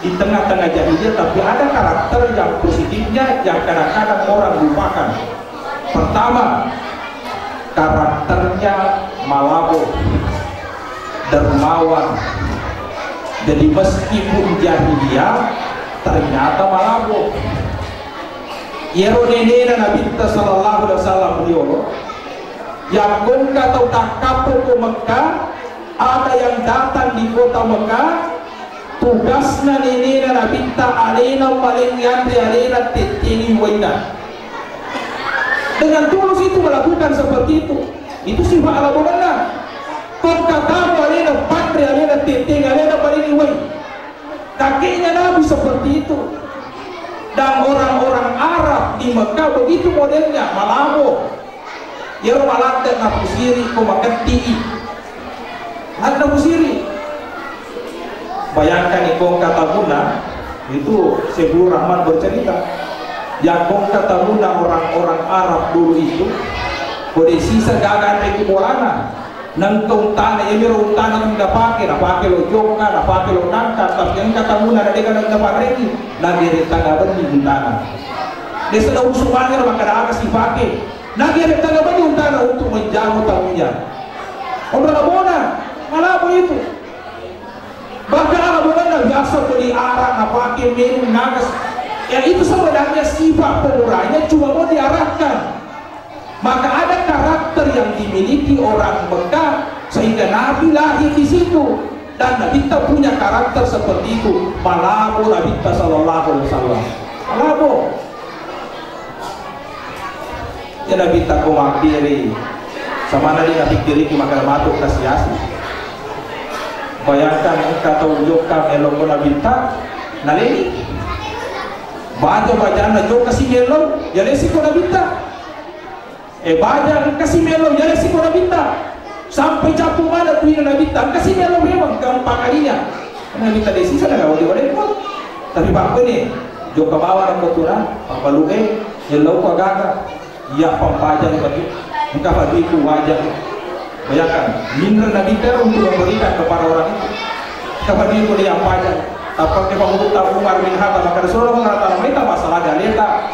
di tengah-tengah jahiliyah, tapi ada karakter yang positifnya yang kadang-kadang orang lupakan. Pertama, karakternya malabo, dermawan. Jadi meskipun jahiliyah ternyata malabo. Yero nenena Nabi sallallahu alaihi wasallam beliau yang mereka tahu tak kapal ke Mekah, ada yang datang di kota Mekah, tugasnya nenena Nabi ta alena paling yante alena tetini waina. Dengan tulus itu melakukan seperti itu sifat ala benar. Kau kata alena patri alena tetini alena paling wai. Kakeknya Nabi seperti itu. Dan orang-orang Arab di Mekah begitu modelnya, malabo. Ya malate na pusiri ko makati. Ada pusiri. Bayangkan ikong katabuna itu Syekh Rahman bercerita. Yang kong katabuna orang-orang Arab dulu itu kode sisa gagan reki bolana. Nang kong tanah ini rong tanah yang dapake, napake lo joka, napake lo nangka, tapi yang katabuna ada dekat nang dapat reki lagi retangga benih tanah. Desa dah usumannya maka ada si pake. Lagi ada tangga benih tanah untuk menjamu tamunya. Orang bona malabo itu. Bahkan orang biasa beli arak, napake minum nagas. Ya itu sebenarnya sifat pemurahnya cuma mau diarahkan. Maka ada karakter yang dimiliki orang Mekah sehingga Nabi lahir di situ, dan Nabi kita punya karakter seperti itu. Malabo Nabi kita sallallahu alaihi wasallam. Malabo. Ya Nabi kita kumakiri sama Nabi kiri maka matuk kasiasi. Bayangkan kata ujukkan elok Nabi kita nalini baca na jo kasih melo ya resiko Nabi kita. Baca kasih melo ya resiko Nabi kita. Sampai jatuh mana tuh Nabi kita kasih melo memang gampang kalinya. Nabi kita desi sana enggak boleh pun. Tapi Pak ini jo ke bawah dan kotoran, apa lu yellow ko gaga. Ya pampaja begitu. Engkau bagi itu wajah. Bayangkan, minta Nabi kita untuk memberikan kepada orang itu. Kepada itu dia pajak. Apa ke pengurus Umar bin Khattab maka Rasulullah mengatakan mereka masalah daleta.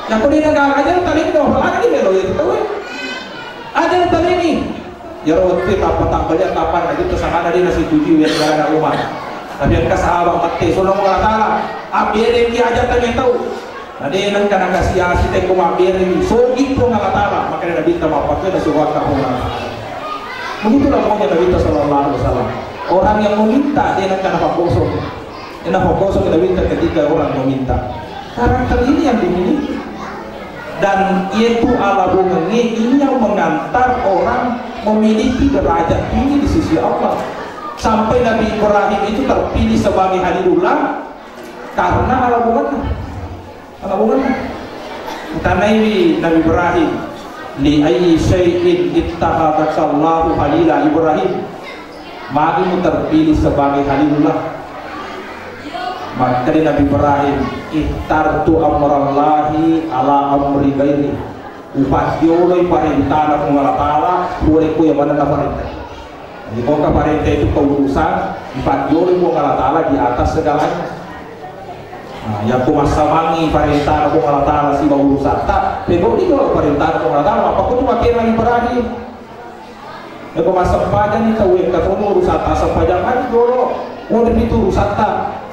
Yang kau dia enggak ajar tali itu apa lagi melo itu tahu. Ajar tali ini. Ya waktu apa tak banyak kapan itu tersangka dari nasi tujuh yang negara Umar. Tapi yang sahabat mati Rasulullah mengatakan abire ki ajar tali tahu. Nade nang kana kasih asi te ko abire sogi ko ngalatala maka Nabi kita mapake na suwat ka Umar. Begitulah maunya Nabi sallallahu alaihi wasallam. Orang yang meminta dia nak kana kosong. Enak kosong kita minta ketika orang meminta. Karakter ini yang dimiliki, dan itu ala bungengi ini yang mengantar orang memiliki derajat tinggi di sisi Allah. Sampai Nabi Ibrahim itu terpilih sebagai Khalilullah karena ala bungengi. Karena ini Nabi Ibrahim li ayyi syai'in ittakhadhakallahu khalila Ibrahim. Magimu terpilih sebagai Khalilullah. Maka dari Nabi Ibrahim ihtartu amrallahi ala amri ghairi. Upatioloi parentana kung Allah Ta'ala boleh ko yang mana na parenta. Jadi kung parenta itu keurusan upatioloi kung Allah Ta'ala di atas segalanya. Nah, yang kumasamangi parentana kung Allah Ta'ala si urusan tak pero di ko parentana kung Allah Ta'ala apa ko tumakin Nabi Ibrahim. Ya kumasampajan ni tawid katuno urusan asampajan kan dolo. Mo itu urusan ta.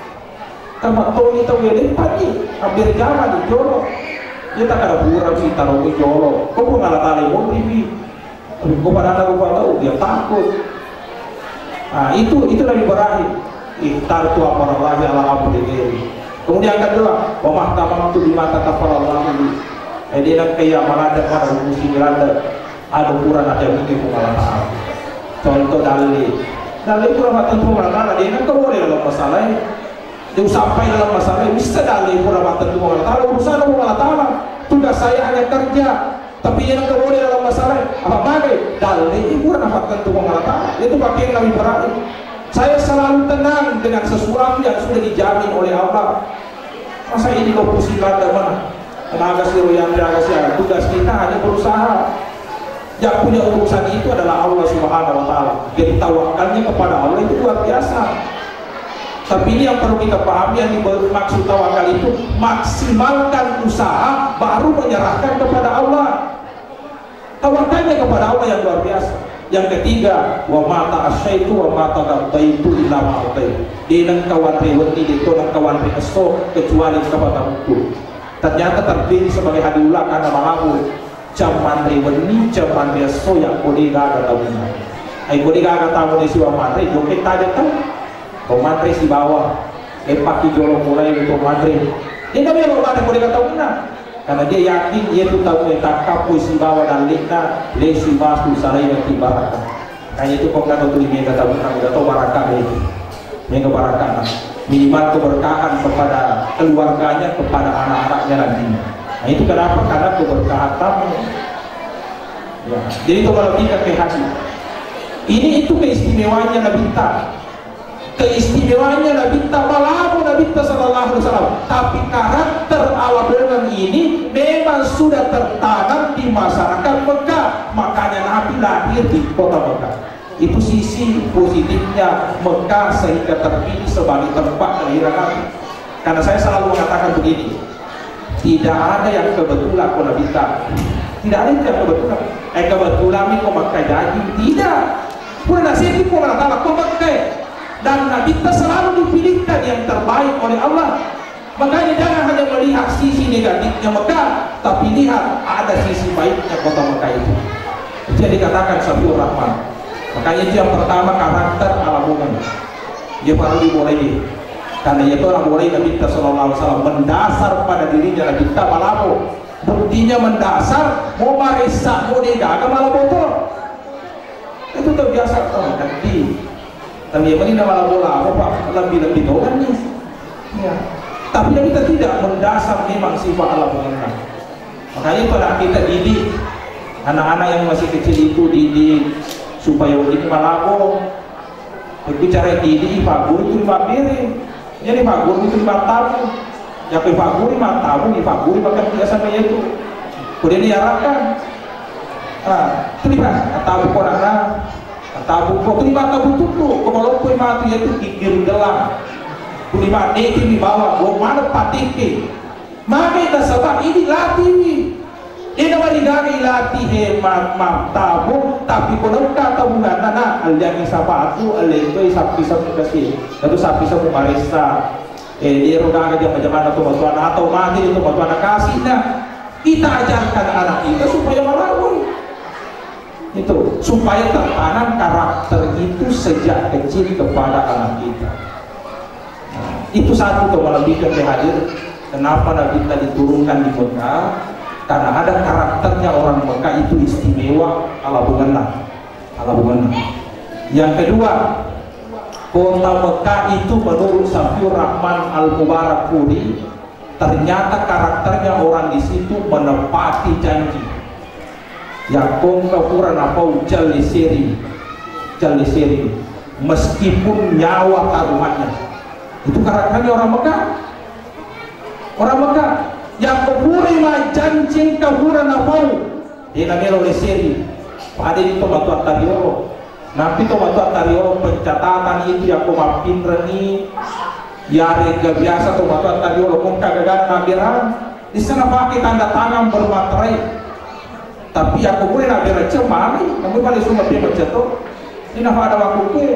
Kamu tahu kita wede pagi, hampir zaman di jolo. Kita kada burang sih taruh di jolo. Kau pun ngalah tali mau ribi. Tapi kau pada anak kau tahu dia takut. Nah itu Nabi Ibrahim. Ihtar tu amarallahi ala amri ghairi. Kemudian kedua, wa mahtamamtu bima tatafarallahu li. Dia nak kaya malada pada musim malada ada ukuran ada mikir Allah Taala. Contoh dalil kurang tentu Allah dia nak boleh dalam masalah dia sampai dalam masalah bisa dalil kurang tentu Allah Taala urusan Allah Taala. Tugas saya hanya kerja, tapi dia nak boleh dalam masalah apa bagai dalil kurang tentu Allah Taala. Itu pakai yang lebih berat. Saya selalu tenang dengan sesuatu yang sudah dijamin oleh Allah. Masa ini kau pusing lada mana? Tenaga si Royan, tenaga si Royan. Tugas kita hanya berusaha. Yang punya urusan itu adalah Allah Subhanahu Wa Taala. Jadi tawakalnya kepada Allah itu luar biasa. Tapi ini yang perlu kita pahami, yang dimaksud tawakal itu maksimalkan usaha baru menyerahkan kepada Allah. Tawakalnya kepada Allah yang luar biasa. Yang ketiga, wa mata asyaitu wa mata gattaitu illa ma'ataitu. Dia nang kawan rewani, dia nang kawan reso kecuali kepada hukum. Ternyata terpilih sebagai hadiulah karena malabu caman rewani, caman reso yang kode gaga tahunya. Ay kode gaga tahu di siwa matre, joket aja kan? Kau matre si bawah, paki jolong mulai untuk matre. Dia nggak bilang matre kode gaga tahunya. Karena dia yakin dia tu tahu tak puisi bawa dan lekna lesi masuk sarai dan tibaraka. Kayaknya itu kau kata tuh ini kata bukan udah tahu barakah itu, yang kebarakah minimal keberkahan kepada keluarganya, kepada anak-anaknya nantinya. Nah itu kenapa? Karena keberkahan tamu. Ya. Jadi itu kalau kita ke hati, ini itu keistimewaannya Nabi kita. Keistimewaannya Nabi kita malamu Nabi kita sallallahu alaihi wasallam. Tapi karakter Allah dengan ini memang sudah tertanam di masyarakat Mekah. Makanya Nabi lahir di kota Mekah. Itu sisi positifnya Mekah sehingga terpilih sebagai tempat kelahiran Nabi. Karena saya selalu mengatakan begini, tidak ada yang kebetulan kau Nabi kita. Tidak ada yang kebetulan. Kebetulan ini kau Mekah jadi tidak. Pun nasib kau mengatakan kau Mekah. Dan Nabi kita selalu dipilihkan yang terbaik oleh Allah. Makanya jangan hanya melihat sisi negatifnya Mekah, tapi lihat ada sisi baiknya kota Mekah itu. Itu yang dikatakan Safiur Rahman. Makanya itu yang pertama karakter alamungan. Dia baru dimulai. Karena itu orang mulai Nabi kita sallallahu alaihi wasallam mendasar pada dirinya Nabi kita malamu. Buktinya mendasar mau marisa mau digaga malah botol. Itu terbiasa kan tapi yang ini malah bola apa lebih tahu kan nih ya. Tapi kita tidak mendasar memang sifat Allah mengenal. Makanya pada kita didik anak-anak yang masih kecil itu didik supaya ini malabo bicara didik Pak Guru itu 5 piring jadi Pak Guru itu 5 tamu ya Pak Guru 5 tamu nih Pak Guru bahkan tidak sampai itu kemudian diarahkan terlibat tahu korana tabu kok kelima tabu tutup kalau kau mati itu kikir gelang kelima deki di bawah gua mana patiki maka kita sebab ini latih ini nama digari latih hemat tabu tapi kalau kata bukan nana aljangi sabatu alentoi sapi sapi kasih itu sapi sapi marisa dia roda aja macam tuh batuan atau mati itu batuan kasih nah kita ajarkan anak kita supaya melawan itu supaya tertanam karakter itu sejak kecil kepada anak kita. Nah, itu satu kelebihan hadir. Kenapa Nabi kita diturunkan di Mekah? Karena ada karakternya orang Mekah itu istimewa ala bunga. Yang kedua, kota Mekah itu menurut Safiur Rahman Al-Mubarakfuri ternyata karakternya orang di situ menepati janji. Yakong kapuran apa jalisiri meskipun nyawa taruhannya itu karakternya orang Mekah yang kepuri janji kapuran apa dia namanya lisiri pada itu batuan tariolo nanti itu batuan tariolo pencatatan itu yang kumapin reni ya rega biasa itu batuan tariolo kong kagagaran nambiran di sana pakai tanda tangan bermaterai. Tapi aku boleh nak belajar mari, namun paling semua dia macam ini nak ada waktu ke,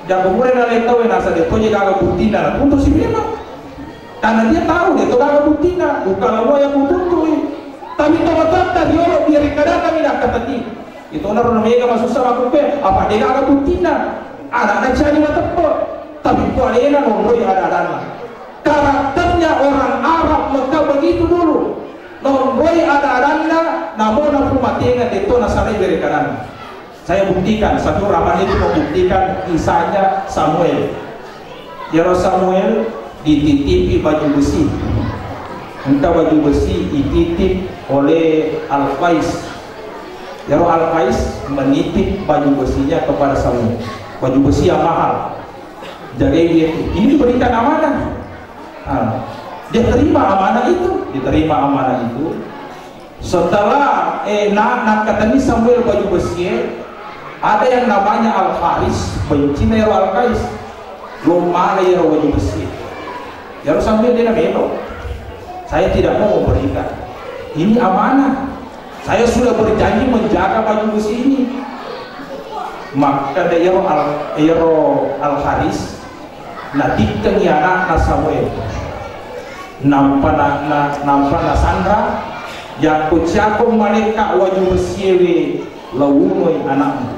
jangan boleh nak letak nasa dia tu jaga bukti dan untuk si memang, karena dia tahu dia tu jaga bukti dan bukan lo yang butuh tapi tomat tadi orang dia kadang kami nak kata ni, itu orang namanya masuk sama aku ke, apa dia jaga bukti dan anak cari nak tepat, tapi kualena nombor ada karakter Nonggoi ada-adanda, namun aku matinya itu nasalai dari kanan. Saya buktikan, satu ramalan itu membuktikan kisahnya Samuel. Jero Samuel dititipi baju besi. Entah baju besi dititip oleh Al-Qais. Jero Al-Qais menitip baju besinya kepada Samuel. Baju besi yang mahal. Jadi dia ini diberikan amanah. Dia terima amanah itu, diterima amanah itu. Setelah nak katanya Samuel baju besi, ada yang namanya Al-Haris benci nero Al-Qais, belum mana ya baju besi. Lalu Samuel dia bilang, saya tidak mau memberikan. Ini amanah. Saya sudah berjanji menjaga baju besi ini. Maka dia Al-Haris nadikkan ya anak Samuel. Nampak na Sandra yang kuciako mereka wajib besiwe lawunoi anakmu.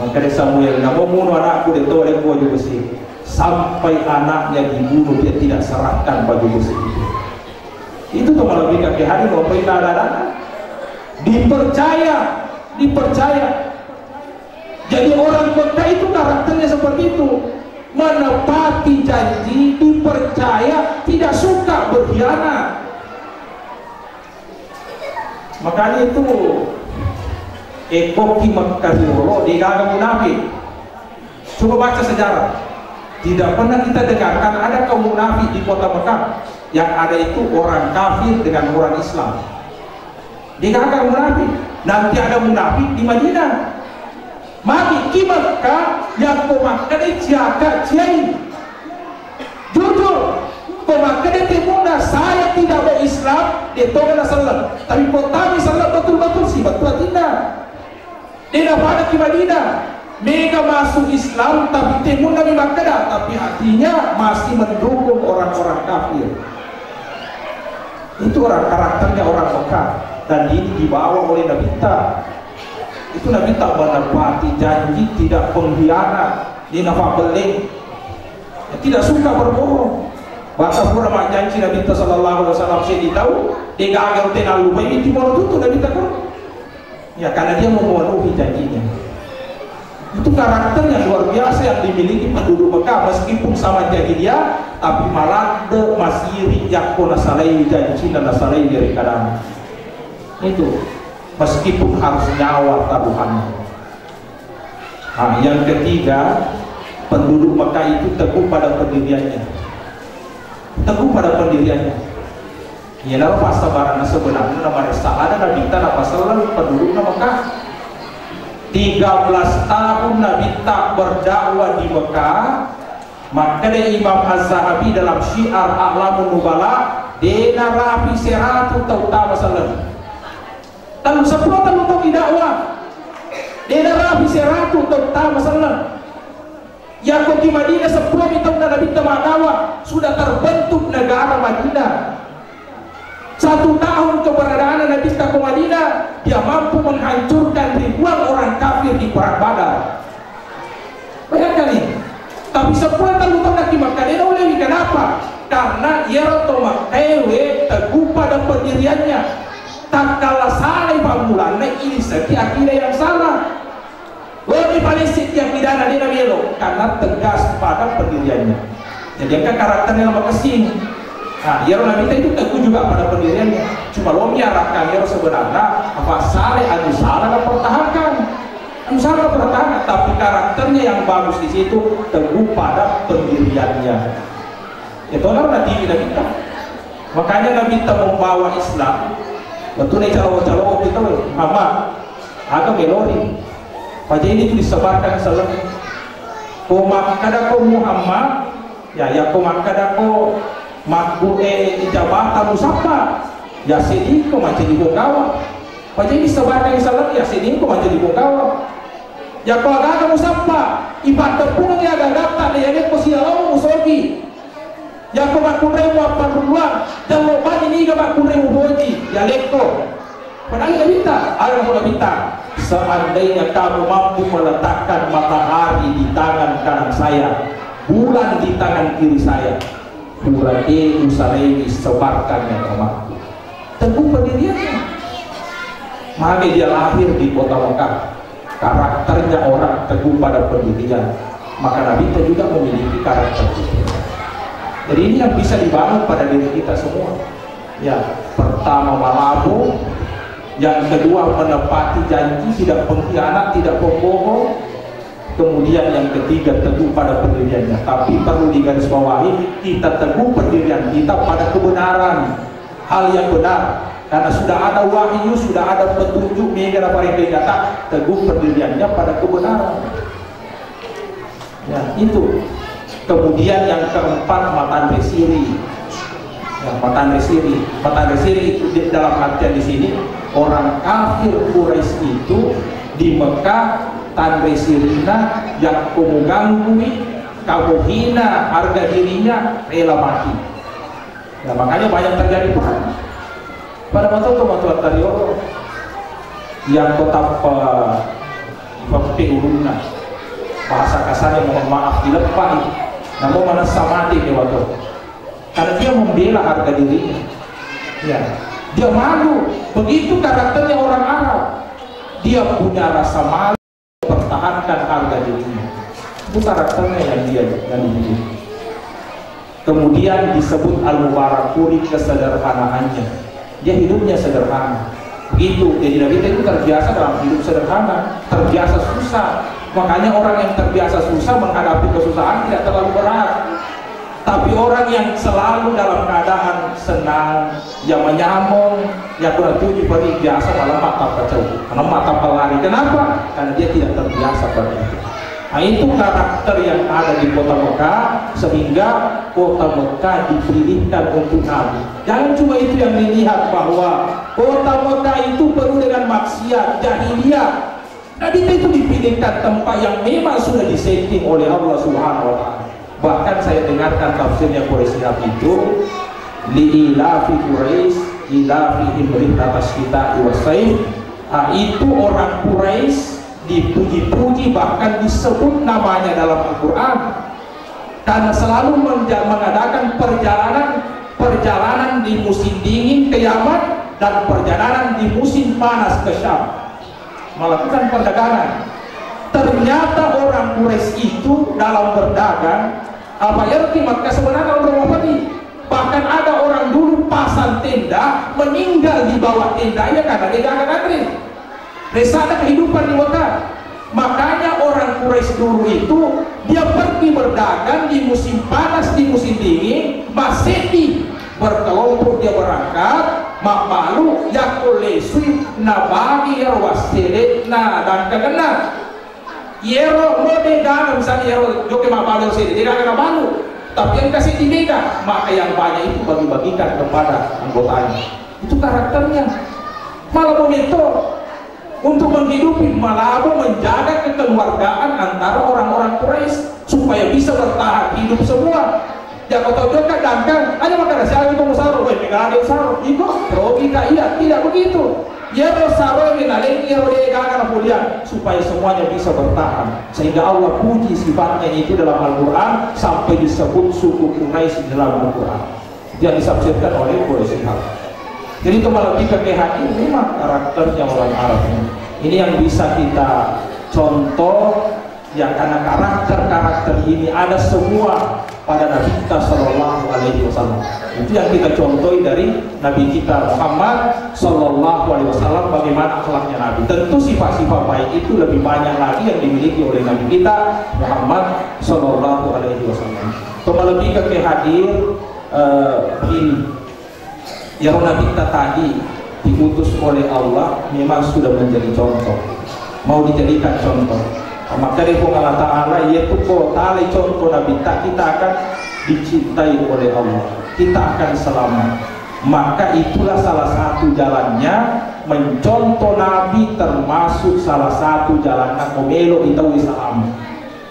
Maka dia Samuel nak membunuh anakku dia tahu dia wajib besi sampai anaknya dibunuh dia tidak serahkan baju besi itu tuh malah lebih kaki hari mau perintah dipercaya jadi orang kota itu karakternya seperti itu, menepati janji, dipercaya, tidak suka berkhianat. Makanya itu ekoki makasiro digagang munafik. Coba baca sejarah, tidak pernah kita dengarkan ada kaum munafik di kota Mekah. Yang ada itu orang kafir dengan orang Islam. Digagang munafik. Nanti ada munafik di Madinah. Maki ki Mekah yang Mekah dia jaga ciai. Jujur, Mekah dia timuna saya tidak berislam, dia tahu kena salam. Tapi kami salam betul-betul sih, betul tidak. Dia dapat di Madinah, mereka masuk Islam tapi timuna di Mekah, tapi hatinya masih mendukung orang-orang kafir. Itu orang karakternya orang Mekah dan ini dibawa oleh Nabi Ta. Itu Nabi tak menepati janji, tidak pengkhianat, dia nafak beling, tidak suka berbohong. Bahkan pura janji Nabi sallallahu alaihi wasallam saya tahu dia gagal tenang lupa ini timur itu Nabi tak ya karena dia memenuhi janjinya. Itu karakter yang luar biasa yang dimiliki penduduk Mekah meskipun sama jadi dia tapi malah masih yang pun nasalai janji dan nasalai dari kadang itu. Meskipun harus nyawa taruhannya. Yang ketiga, penduduk Mekah itu teguh pada pendiriannya. Teguh pada pendiriannya. Ya dalam fase barana sebenarnya nama salah ada Nabi tak apa selalu penduduk Mekah. 13 tahun Nabi tak berdakwah di Mekah. Maka dari Imam Az-Zahabi dalam Syiar A'lamun Nubala dena rapi seratu tautama salam. Tahu 10 tahun untuk dakwah. Dia rapi seratu tentang masalah. Yang di Madinah 10 tahun Nabi dakwah sudah terbentuk negara Madinah. 1 tahun keberadaan Nabi ke Madinah, dia mampu menghancurkan ribuan orang kafir di perang Badar. Bayangkan ini. Tapi 10 tahun untuk Nabi Mekah dia oleh kenapa? Karena ia rotomak teguh pada pendiriannya. Tak kalah salah pamulan ini setiap akidah yang salah. Lebih paling setiap pidana dia Nabi karena tegas pada pendiriannya. Jadi kan karakternya lama kesini. Ya Nabi itu teguh juga pada pendiriannya. Cuma lo miarakan ya sebenarnya apa salah anu salah dan pertahankan. Anu salah pertahankan, tapi karakternya yang bagus di situ teguh pada pendiriannya. Itu orang Nabi kita. Makanya Nabi membawa Islam. Betul nih calo-calo kita Muhammad agak melori pajak ini itu disebarkan salam komak kadako Muhammad ya komak kadako makbu jabatan musapa ya sedih ko macam di Bongkawa pajak ini disebarkan salam ya sedih ko macam di Bongkawa ya ko agak musapa ibadah pun ya agak data dia ini posialau musogi yang kemakmuremu apa duluan dan loban ini kemakmuremu boji ya lekko padahal tidak minta ada yang minta seandainya kamu mampu meletakkan matahari di tangan kanan saya bulan di tangan kiri saya bulan itu saya sebarkan yang kemakmur teguh pendiriannya. Maka dia lahir di kota Mekah, karakternya orang teguh pada pendirian. Maka Nabi kita juga memiliki karakter itu. Jadi ini yang bisa dibangun pada diri kita semua. Ya, pertama malabu, yang kedua menepati janji, tidak pengkhianat, tidak pembohong. Kemudian yang ketiga teguh pada pendiriannya. Tapi perlu digarisbawahi, kita teguh pendirian kita pada kebenaran, hal yang benar. Karena sudah ada wahyu, sudah ada petunjuk mega paling nyata, teguh pendiriannya pada kebenaran. Ya, itu. Kemudian yang keempat matan resiri. Ya, matan resiri itu dalam artian di sini orang kafir Quraisy itu di Mekah tan resirina yang kamu ganggu, kamu hina harga dirinya, rela mati. Ya, makanya banyak terjadi perang. Pada waktu Tarioro yang kota Peuruna, bahasa kasarnya mohon maaf dilepas, namun mana samati di waktu, karena dia membela harga dirinya. Ya, dia malu. Begitu karakternya orang Arab, dia punya rasa malu mempertahankan harga dirinya. Itu karakternya yang dia dimiliki. Kemudian disebut Al-Mubarakuri, kesederhanaannya. Dia hidupnya sederhana. Begitu. Jadi Nabi itu terbiasa dalam hidup sederhana, terbiasa susah. Makanya orang yang terbiasa susah menghadapi kesusahan tidak terlalu berat. Tapi orang yang selalu dalam keadaan senang, yang menyambung, yang kurang tujuh seperti biasa malah mata kacau, karena mata pelari. Kenapa? Karena dia tidak terbiasa pada itu. Nah, itu karakter yang ada di kota Mekah, sehingga kota Mekah dipilihkan untuk Nabi. Jangan cuma itu yang dilihat, bahwa kota Mekah itu penuh dengan maksiat, jahiliyah. Nabi itu dipilihkan tempat yang memang sudah disetting oleh Allah Subhanahu wa Ta'ala. Bahkan saya dengarkan tafsirnya Quraisy itu, li'ilafi Quraisy ilafihim rihlatas kita iwasayf. Itu orang Quraisy dipuji-puji, bahkan disebut namanya dalam Al-Quran, karena selalu mengadakan perjalanan di musim dingin ke Yaman dan perjalanan di musim panas ke Syam, melakukan perdagangan. Ternyata orang Quraisy itu dalam berdagang, apa arti maka sebenarnya orang bahkan ada orang dulu pasang tenda, meninggal di bawah tendanya karena dia gak antri. Resada kehidupan di Mekah. Makanya orang Quraisy dulu itu dia pergi berdagang di musim panas, di musim dingin, masih berkelompok dia berangkat, makmalu yakulesui nabagi yarwasile na dan kegena. Yero mode dalam misalnya yero joke makmalu sini tidak akan malu. Tapi yang kasih di Mega, maka yang banyak itu bagi-bagikan kepada anggotanya. Itu karakternya. Malah begitu. Untuk menghidupi, malah menjaga kekeluargaan antara orang-orang Quraisy supaya bisa bertahan hidup semua. Ya kau tahu juga kadang-kadang ada makan nasi itu musaro, ada usaro, itu logika iya tidak begitu. Ya usaro menalin ya udah kemudian supaya semuanya bisa bertahan. Sehingga Allah puji sifatnya itu dalam Al-Quran sampai disebut suku Quraisy dalam Al-Quran. Dia disafsirkan oleh Quraisy. Jadi kembali ke PHI, memang karakternya orang Arab ini yang bisa kita contoh, ya, karena karakter ini ada semua pada Nabi kita Shallallahu Alaihi Wasallam. Itu yang kita contohi dari Nabi kita Muhammad Shallallahu Alaihi Wasallam, bagaimana akhlaknya Nabi. Tentu sifat-sifat baik itu lebih banyak lagi yang dimiliki oleh Nabi kita Muhammad Shallallahu Alaihi Wasallam. Kembali ke hadir ini. Yang Nabi kita tadi diutus oleh Allah memang sudah menjadi contoh, mau dijadikan contoh. Maka dari Allah Ta'ala yaitu kota contoh Nabi kita akan dicintai oleh Allah, kita akan selamat. Maka itulah salah satu jalannya mencontoh Nabi, termasuk salah satu jalannya komelo itu Islam.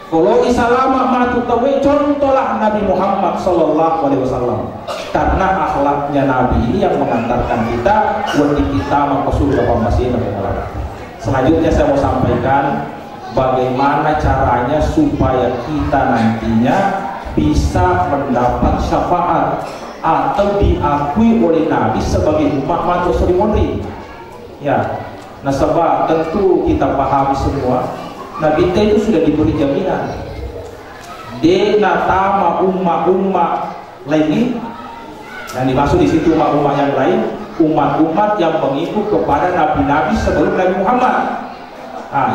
Kalau Islam matu tahu contohlah Nabi Muhammad Sallallahu Alaihi Wasallam, karena akhlaknya Nabi ini yang mengantarkan kita untuk kita masuk surga masih. Selanjutnya saya mau sampaikan bagaimana caranya supaya kita nantinya bisa mendapat syafaat atau diakui oleh Nabi sebagai umat matu Solimondri. Ya, nah sebab tentu kita pahami semua, Nabi itu sudah diberi jaminan. Dena tama umat-umat lain, yang dimaksud di situ umat-umat yang lain, umat-umat yang mengikut kepada nabi-nabi sebelum Nabi Muhammad.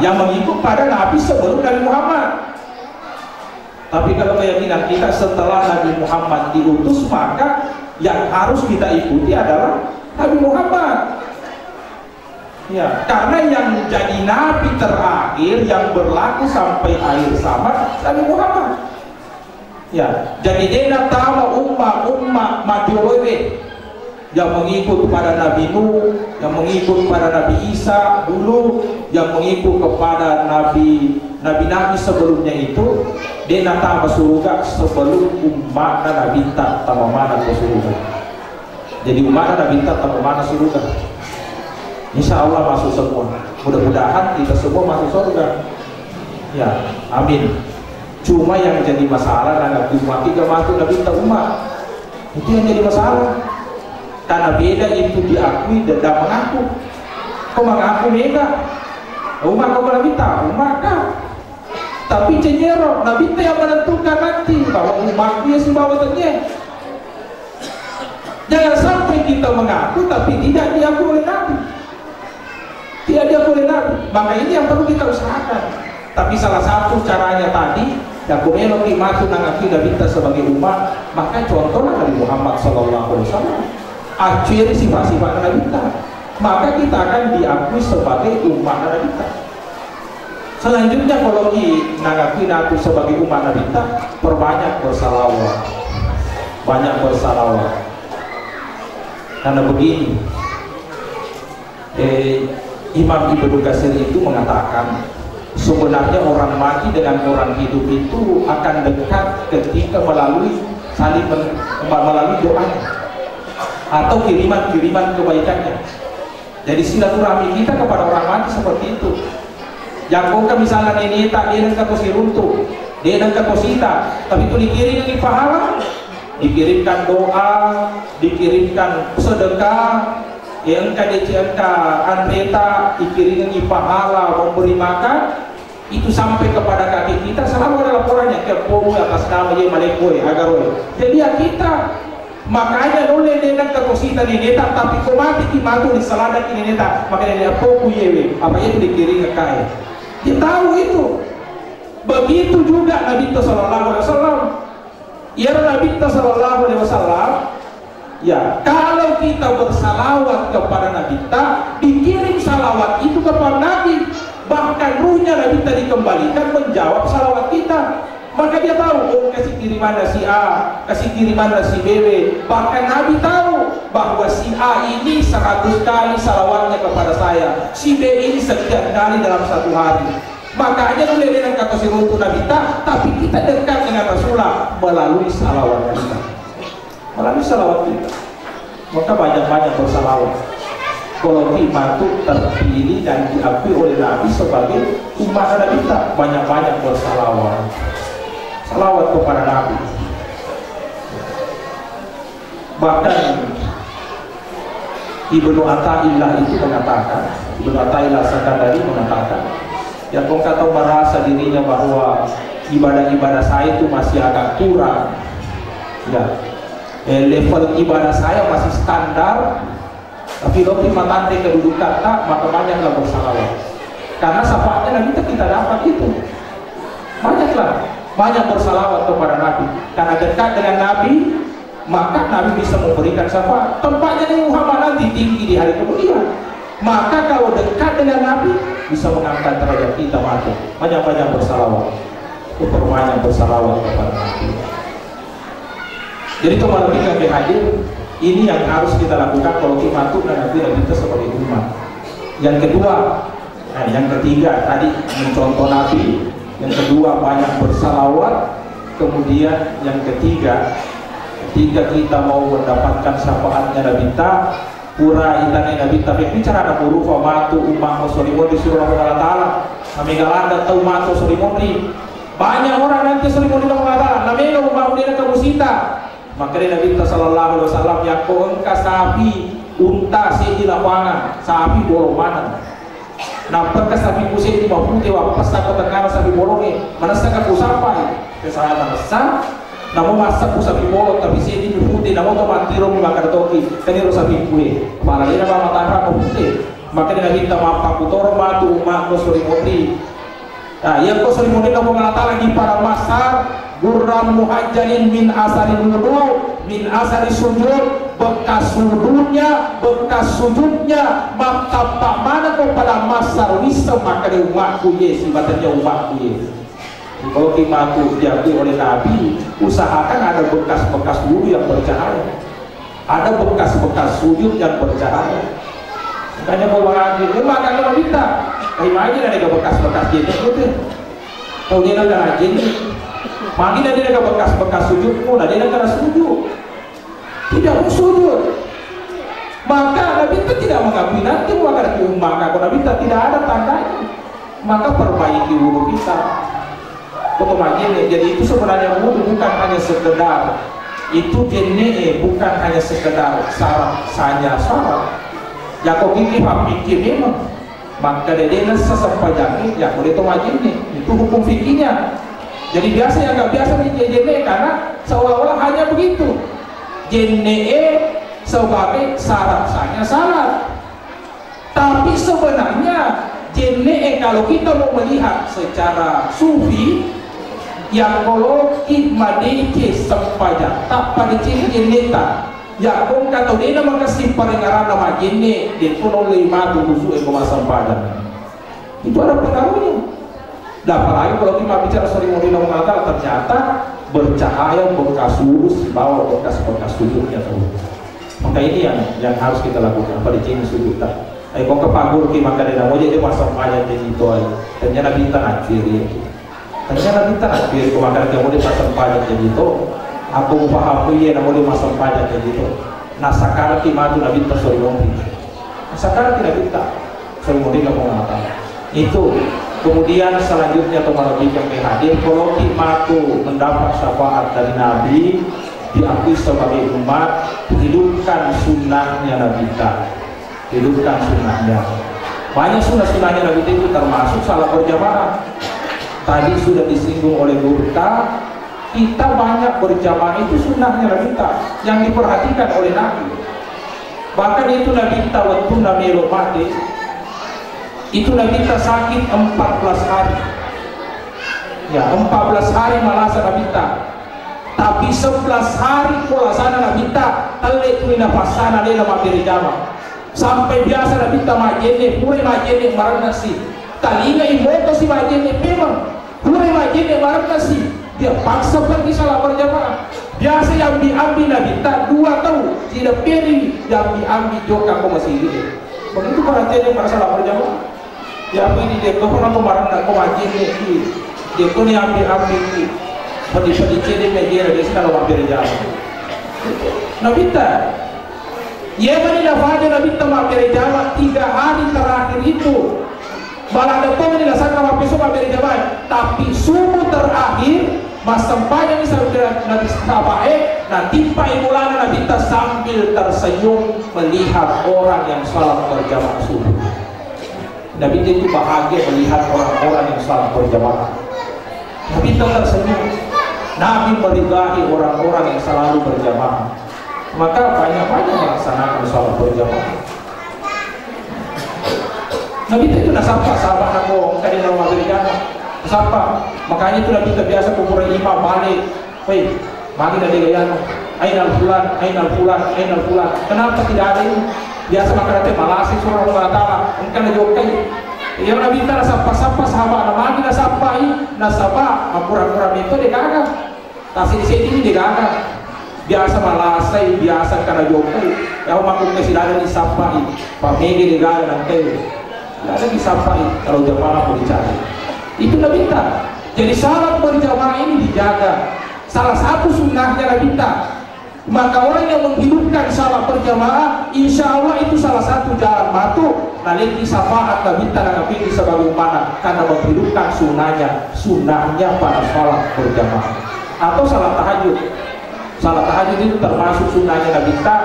Yang mengikut pada Nabi sebelum Nabi Muhammad. Tapi kalau keyakinan kita setelah Nabi Muhammad diutus, maka yang harus kita ikuti adalah Nabi Muhammad. Ya, karena yang jadi Nabi terakhir yang berlaku sampai akhir zaman Nabi Muhammad. Ya, jadi dia tahu umat majuwe yang mengikut kepada Nabi Nuh, yang mengikut kepada Nabi Isa dulu, yang mengikut kepada nabi-nabi sebelumnya itu, dia datang ke surga sebelum umat Nabi tak mana ke surga. Jadi umat Nabi tak mana surga. Insya Allah masuk semua. Mudah-mudahan kita semua masuk surga. Ya, amin. Cuma yang jadi masalah Nabi umat tiga masuk Nabi tak umat. Itu yang jadi masalah. Karena beda itu diakui dan mengaku. Kau mengaku beda. Umat kau Nabi tak umat kah? Tapi cenderung Nabi yang menentukan nanti bahwa umat dia sembawa ternyata. Jangan sampai kita mengaku tapi tidak diakui oleh Nabi. Tidak diakui oleh Nabi. Maka ini yang perlu kita usahakan. Tapi salah satu caranya tadi, yang kumelo masuk mengaku Nabi kita sebagai umat, maka contohnya Nabi Muhammad SAW. Akhir sifat-sifat Nabi kita, maka kita akan diakui sebagai umat Nabi kita. Selanjutnya kalau mengakui Nabi sebagai umat Nabi kita, perbanyak bersalawat, banyak bersalawat. Karena begini, Imam Ibnu Katsir itu mengatakan sebenarnya orang mati dengan orang hidup itu akan dekat ketika melalui melalui doanya atau kiriman kebaikannya. Jadi silaturahmi kita kepada orang mati seperti itu. Yang bukan misalnya nenek tak dia nak kosi runtuh, dia nak kosita, tapi itu dikirim pahala, dikirimkan doa, dikirimkan sedekah, yang kadecianka anreta, dikirimkan pahala, memberi makan, itu sampai kepada kaki kita selalu ada laporannya ke poru atas nama ye malekoi agaroi. Jadi ya kita makanya oleh nenek kosita neneta tapi komati kimatu di selada ini neneta makanya dia poku yewe apa itu dikirim ke kai. Dia tahu itu. Begitu juga Nabi Sallallahu Alaihi Wasallam. Ya Nabi Sallallahu Alaihi Wasallam. Ya, kalau kita bersalawat kepada Nabi kita, dikirim salawat itu kepada Nabi. Bahkan ruhnya Nabi tadi dikembalikan menjawab salawat kita. Maka dia tahu, oh kasih kiriman si A, kasih kiriman si B. Bahkan Nabi tahu bahwa si A ini 100 kali salawatnya kepada saya, si B ini sekian kali dalam satu hari. Makanya boleh dengan kata si runtuh Nabi tak, tapi kita dekat dengan Rasulullah melalui salawat kita, melalui salawat kita. Maka banyak-banyak bersalawat. Kalau kita itu terpilih dan diakui oleh Nabi sebagai umat Nabi kita, banyak-banyak bersalawat. Salawat kepada Nabi. Bahkan Ibnu Athaillah itu mengatakan, Ibnu Athaillah Sakandari mengatakan, ya kau kata merasa dirinya bahwa ibadah-ibadah saya itu masih agak kurang, ya, level ibadah saya masih standar, tapi kalau matante kedudukan tak, maka banyaklah bersalawat. Karena syafaatnya Nabi kita dapat itu, banyaklah. Banyak bersalawat kepada Nabi. Karena dekat dengan Nabi, maka Nabi bisa memberikan syafaat. Tempatnya di Muhammad nanti tinggi di hari kemudian. Maka kalau dekat dengan Nabi, bisa mengangkat derajat kita mati. Banyak-banyak bersalawat. Banyak bersalawat kepada Nabi. Jadi kembali ke hadir, ini yang harus kita lakukan kalau kita tuh dan Nabi kita sebagai umat. Yang kedua, yang ketiga tadi mencontoh Nabi. Yang kedua banyak bersalawat. Kemudian yang ketiga, ketika kita mau mendapatkan syafaatnya Nabi ta pura itane Nabi ta bicara ada huruf matu ummah solimon di surah Allah Taala kami galanda tau matu solimon. Banyak orang nanti solimon Allah Taala namanya ummah udah kemusita Makanya Nabi sallallahu alaihi wasallam yang engka sapi unta di lapangan, sapi bolong mana. Nampak sapi pusing di bawah putih, wapas tak ketengah sapi bolongnya, mana sekarang sampai kesalahan besar. Namun masak sapi bolong tapi sini di putih, namun tomatiro makan toki, kan itu sapi kue. Malah dia nama tanah putih. Makanya Nabi kita mampu toro matu mak suri moti. Nah, yang kau suri moti namun mengatakan di para masar Gurram muhajjalin min asari wudu min asari sujud, bekas wudunya, bekas sujudnya matapak mana kau pada masar wisa maka di umatku yes, ibaratnya umatku yes. Kalau kimatu diakui oleh Nabi, usahakan ada bekas-bekas wudu yang bercahaya, ada bekas-bekas sujud yang bercahaya. Makanya kalau lagi makan kalau kita kayak aja ada bekas-bekas jenis gitu. Kalau dia ada jenis makin ada bekas-bekas sujudmu, nah dia ada sujud, tidak mau sujud, maka Nabi itu tidak mengakui nanti maka kalau Nabi tidak ada tandanya, maka perbaiki wudhu kita. Jadi itu sebenarnya wudhu bukan hanya sekedar itu jene, bukan hanya sekedar syarat saja syarat. Ya kau gigi pikir memang, maka dia sesampai jadi ya boleh itu wajib nih, itu hukum fikihnya. Jadi biasa yang nggak biasa di JNE karena seolah-olah hanya begitu. JNE sebagai syarat saja syarat. Tapi sebenarnya JNE kalau kita mau melihat secara sufi, yang kalau madeke sempaja tak pada JNE tak. Ya kong kata dia nama kasih perengaran nama JNE dia pun oleh matu musuh ekoma sempaja. Itu ada pengaruhnya. Dan apalagi kalau kita bicara sering mau mengatakan ternyata bercahaya bekas lurus di bawah bekas-bekas sujudnya tuh. Maka ini yang harus kita lakukan pada jenis sujud. Kau kepagur ki maka dia mau jadi masuk aja di situ aja. Ternyata kita nakiri. Ternyata kita nakiri kau maka dia mau dipasang pajak jadi itu. Aku paham iya mau dimasang pajak jadi itu. Nah sekarang kita maju nabi tersebut. Sekarang tidak kita sering mau mengatakan itu. Kemudian selanjutnya teman-teman yang hadir, kalau kita mendapat syafaat dari Nabi, diakui sebagai umat, hidupkan sunnahnya Nabi kita, hidupkan sunnahnya. Banyak sunnah-sunnahnya Nabi itu termasuk salat berjamaah. Tadi sudah disinggung oleh guru kita banyak berjamaah itu sunnahnya Nabi kita yang diperhatikan oleh Nabi. Bahkan itu Nabi kita waktu Nabi mati. Itu Nabi kita sakit 14 hari ya 14 hari malasa Nabi kita, tapi 11 hari kulasana Nabi kita telik tuina pasana dia nama berjamaah sampai biasa Nabi kita majene pure majene marang nasi talinga imoto si majene memang pure majene marang nasi dia paksa pergi salat berjamaah. Biasa yang diambil Nabi kita 2 tahun tidak peri yang diambil joka kau masih hidup. Begitu perhatiannya pada salat berjamaah. Ya ini dia kau pernah kemarin nak kau wajib ni, dia kau ni ambil ni, padi ciri media dia sekarang ambil jam. Nabi ta, ia mana dah fajar Nabi ta ambil jam 3 hari terakhir itu, malah ada kau ni dah sakar besok ambil jam, tapi subuh terakhir masa panjang ni saudara Nabi sahabat nanti paimulana Nabi ta sambil tersenyum melihat orang yang salat berjamaah subuh. Nabi itu bahagia melihat orang-orang yang salat berjamaah. Nabi tersenyum. Nabi meridai orang-orang yang selalu berjamaah. Maka banyak-banyak melaksanakan salat berjamaah. Nabi itu nak sapa sahabat aku tadi nama berjamaah. Sapa. Makanya itu Nabi terbiasa kumpul imam balik. Wei, mari dari gaya. Ainal fulan, ainal fulan, ainal fulan. Kenapa tidak ada ini? Biasa makan malasi surah Allah engkau nak jokai yang Nabi kita sapa-sapa sahabat nama kita sapai nasaba kurang-kurang itu dia gagah kasih di sini dia gagah biasa malasai biasa karena jokai yang makhluk kesidana disapai pamegi dia gagah nanti tidak ada disapai kalau jamaah mau dicari itu Nabi kita. Jadi salat berjamaah ini dijaga salah satu sunnahnya Nabi kita. Maka orang yang menghidupkan salat berjamaah, insya Allah itu salah satu jalan batu. Nanti syafaat Nabi dan Nabi sebagai mana? Karena menghidupkan sunnahnya pada salat berjamaah atau salat tahajud. Salat tahajud itu termasuk sunnahnya Nabi kita,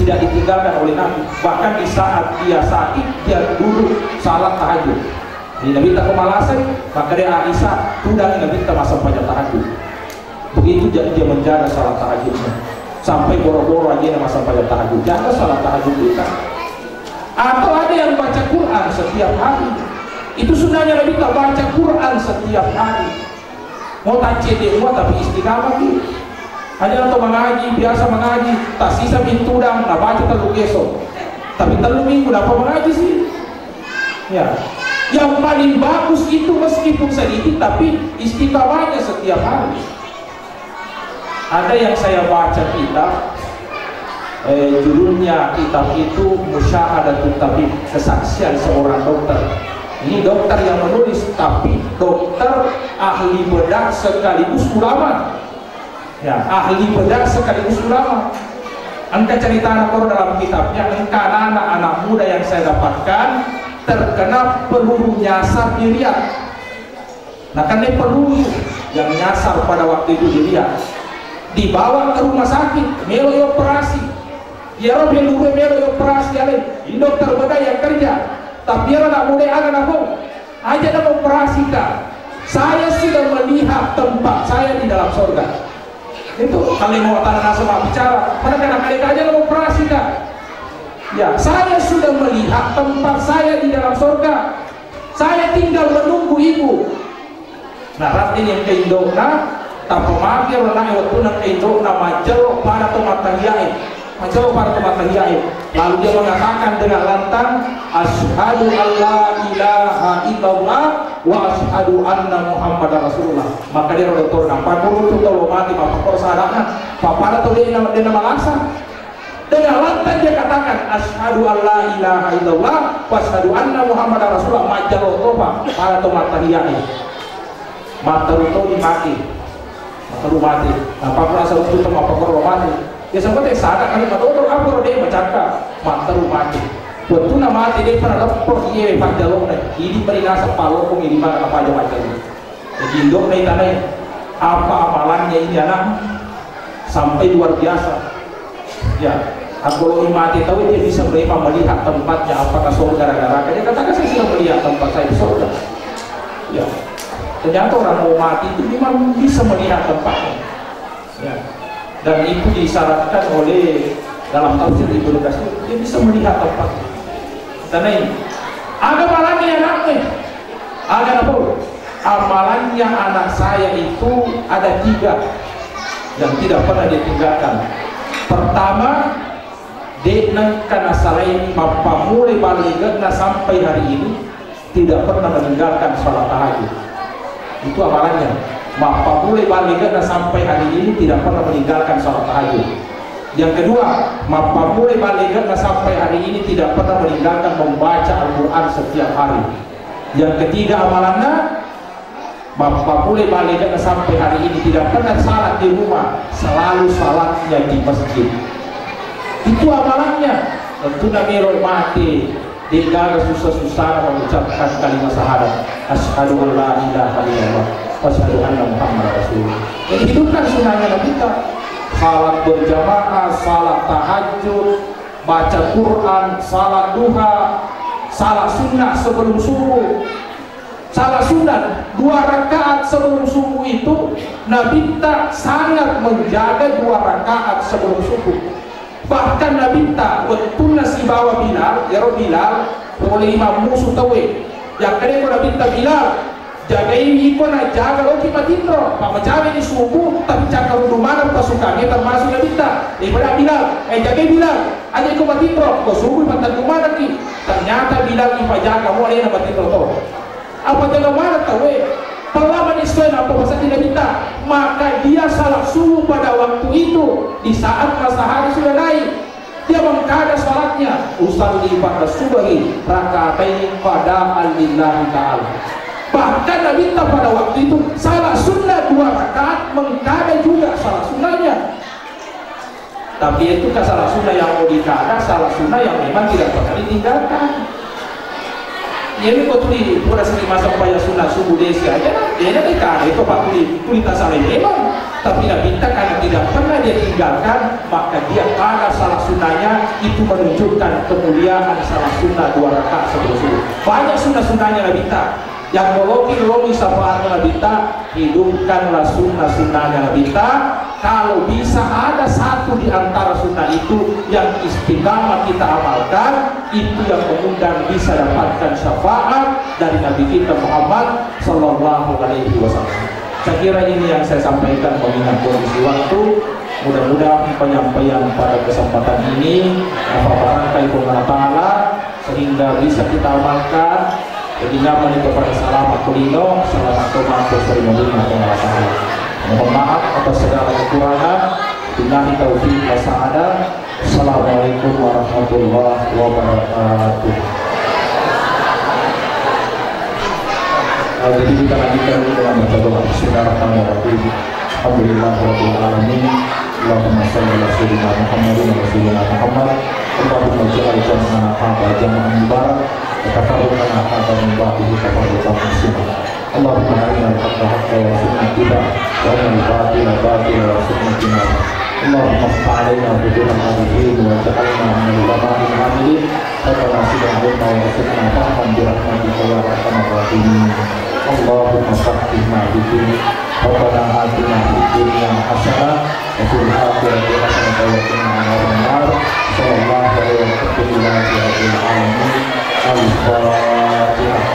tidak ditinggalkan oleh Nabi. Bahkan di saat dia sakit, dia duduk salat tahajud. Di Nabi kita kemalasan, maka dia Aisyah tudang Nabi kita masa pada tahajud. Begitu dia menjaga salat tahajudnya, sampai boro-boro aja masa pada tahajud. Jaga salat tahajud kita. Atau ada yang baca Quran setiap hari. Itu sunnahnya Nabi kita, baca Quran setiap hari. Mau tak cedek tapi istiqamah gitu. Hanya untuk mengaji, biasa mengaji, tak sisa pintu dan tak baca terlalu esok. Tapi terlalu minggu dapat mengaji sih. Ya, yang paling bagus itu meskipun sedikit tapi istiqamahnya setiap hari. Ada yang saya baca kitab, judulnya kitab itu Musyahadatul Tabib, kesaksian seorang dokter. Ini dokter yang menulis, tapi dokter ahli bedah sekaligus ulama. Ya, ahli bedah sekaligus ulama. Angka cerita anak dalam kitabnya, engkau anak-anak muda yang saya dapatkan terkena peluru nyasar di Riyadh. Nah, karena peluru yang nyasar pada waktu itu di Riyadh, dibawa ke rumah sakit, melo operasi. Ya Rob, melo operasi ale. Ini dokter bedah yang kerja. Tapi anak muda anak aja nak operasi kah? Saya sudah melihat tempat saya di dalam surga. Itu kalau mau tanah sama bicara, pada kadang-kadang aja mau operasi kah? Ya, saya sudah melihat tempat saya di dalam surga. Saya tinggal menunggu ibu. Nah, ratin yang keindona, tak pemakir orang waktu nak keindona majel para tomatahiyai, majel para tomatahiyai. Lalu dia mengatakan dengan lantang, asyhadu alla ilaha illallah wa asyhadu anna muhammadar rasulullah. Maka dia dokter nampak guru tu kalau mati bapak kor sadana papada tu dia nama laksa. Dengan lantang dia katakan asyhadu alla ilaha illallah wa asyhadu anna muhammadar rasulullah. Majal toba para tu matahiyai. Mataru tu dimati. Mataru mati. Apa rasa itu apa kor mati. Ya sampai sadar kali dokter apa dia bercakap mataru mati. Waktu nama mati dia pernah lepor dia panjalong deh. Ini berinasa palokong ini mana apa aja macam ini. Jadi indok nih tanah apa amalannya ini anak sampai luar biasa. Ya, kalau mati tahu dia bisa melihat tempatnya apakah surga gara-gara. Dia katakan saya sudah melihat tempat saya di surga. Ya, ternyata orang mau mati itu memang bisa melihat tempatnya. Ya. Dan itu disyaratkan oleh dalam tafsir Ibnu Katsir, dia bisa melihat tempat. Dan ini amalannya anaknya, ada apa? Amalannya anak saya itu ada 3 yang tidak pernah ditinggalkan. Pertama, dia karena selain papa mulai balik sampai hari ini tidak pernah meninggalkan sholat tahajud. Itu amalannya. Bapak mulai balik sampai hari ini tidak pernah meninggalkan sholat tahajud. Yang kedua, bapak mulai balik sampai hari ini tidak pernah meninggalkan membaca Al-Quran setiap hari. Yang ketiga amalannya, bapak mulai balik sampai hari ini tidak pernah salat di rumah, selalu salatnya di masjid. Itu amalannya. Tentu Nabi mati dia susah-susah mengucapkan kalimat syahadat asyhadu an la ilaha illallah wa asyhadu anna muhammadar rasulullah. Jadi hidupkan sunnahnya Nabi kita. Salat berjamaah, salat tahajud, baca Quran, salat duha, salat sunnah sebelum subuh. Salat sunnah 2 rakaat sebelum subuh itu Nabi kita sangat menjaga 2 rakaat sebelum subuh. Bahkan Nabi kita waktu nasi bawa Bilal, ya Bilal oleh imam musuh tawe. Yang kena Nabi kita Bilal jaga ini ikon jaga lo kita tindro pak menjaga ini subuh tapi jaga rumah pasukannya termasuk Nabi kita daripada Bilal jaga Bilal aja ikon tindro kau subuh pantat rumah lagi ternyata Bilal ipa jaga mulai nama tindro to apa jaga mana tawe perlawan Islam apa pasal tidak minta maka dia salat subuh pada waktu itu di saat matahari sudah naik dia mengkada salatnya usalli pada subuhi rakaatain pada lillahi ta'ala. Bahkan Nabi kita pada waktu itu salat sunnah 2 rakaat mengkada juga salat sunnahnya. Tapi itu kan salat sunnah yang mau dikada, salat sunnah yang memang tidak pernah ditinggalkan. Ini kok tuli pura sini masa upaya sunnah subuh desi aja, dia nak dikada itu pak tuli tak salah memang. Tapi Nabi kita kan tidak pernah dia tinggalkan, maka dia ada salah sunnahnya, itu menunjukkan kemuliaan salah sunnah 2 rakaat sebelum subuh. Banyak sunnah-sunnahnya Nabi ta yang meloki syafaatnya Nabi ta, hidupkanlah sunnah-sunnahnya Nabi ta. Kalau bisa ada satu di antara sunnah itu yang istiqamah kita amalkan, itu yang mengundang bisa dapatkan syafaat dari Nabi kita Muhammad Sallallahu Alaihi Wasallam. Saya kira ini yang saya sampaikan mengingat kondisi waktu. Mudah-mudahan penyampaian pada kesempatan ini barangkali Allah sehingga bisa kita amalkan. Jadi nama kepada selamat kulino, selamat tomato sering membina. Mohon maaf atas segala kekurangan. Billahi taufiq wa sa'adah. Assalamualaikum warahmatullahi wabarakatuh. Jadi kita lanjutkan dengan baca doa. Bismillahirrahmanirrahim. Alhamdulillahirabbil alamin. Allahumma shalli ala sayyidina Muhammadin wa sayyidina Muhammad. Allahumma ja'al jam'ana hadza jam'an mubarak wa tafarraqana hadza min ba'dihi tafarraqan musliman. Allahumma arina al-haqqa haqqan wa arzuqna ittiba'ah wa arina al-batila batilan wa arzuqna ijtinabah. Allahumma iftah 'alaina futuhal arifin wa ja'alna min al-ulama'il 'amilin. Rabbana subhanaka wa arzuqna fahman bi rahmatika ya arhamar rahimin. Allahumma faqihna bid-din. Rabbana atina fid dunya hasanah wa fil akhirati hasanah wa qina adzaban nar. Sallallahu alaihi wa sallam. Al-Fatihah.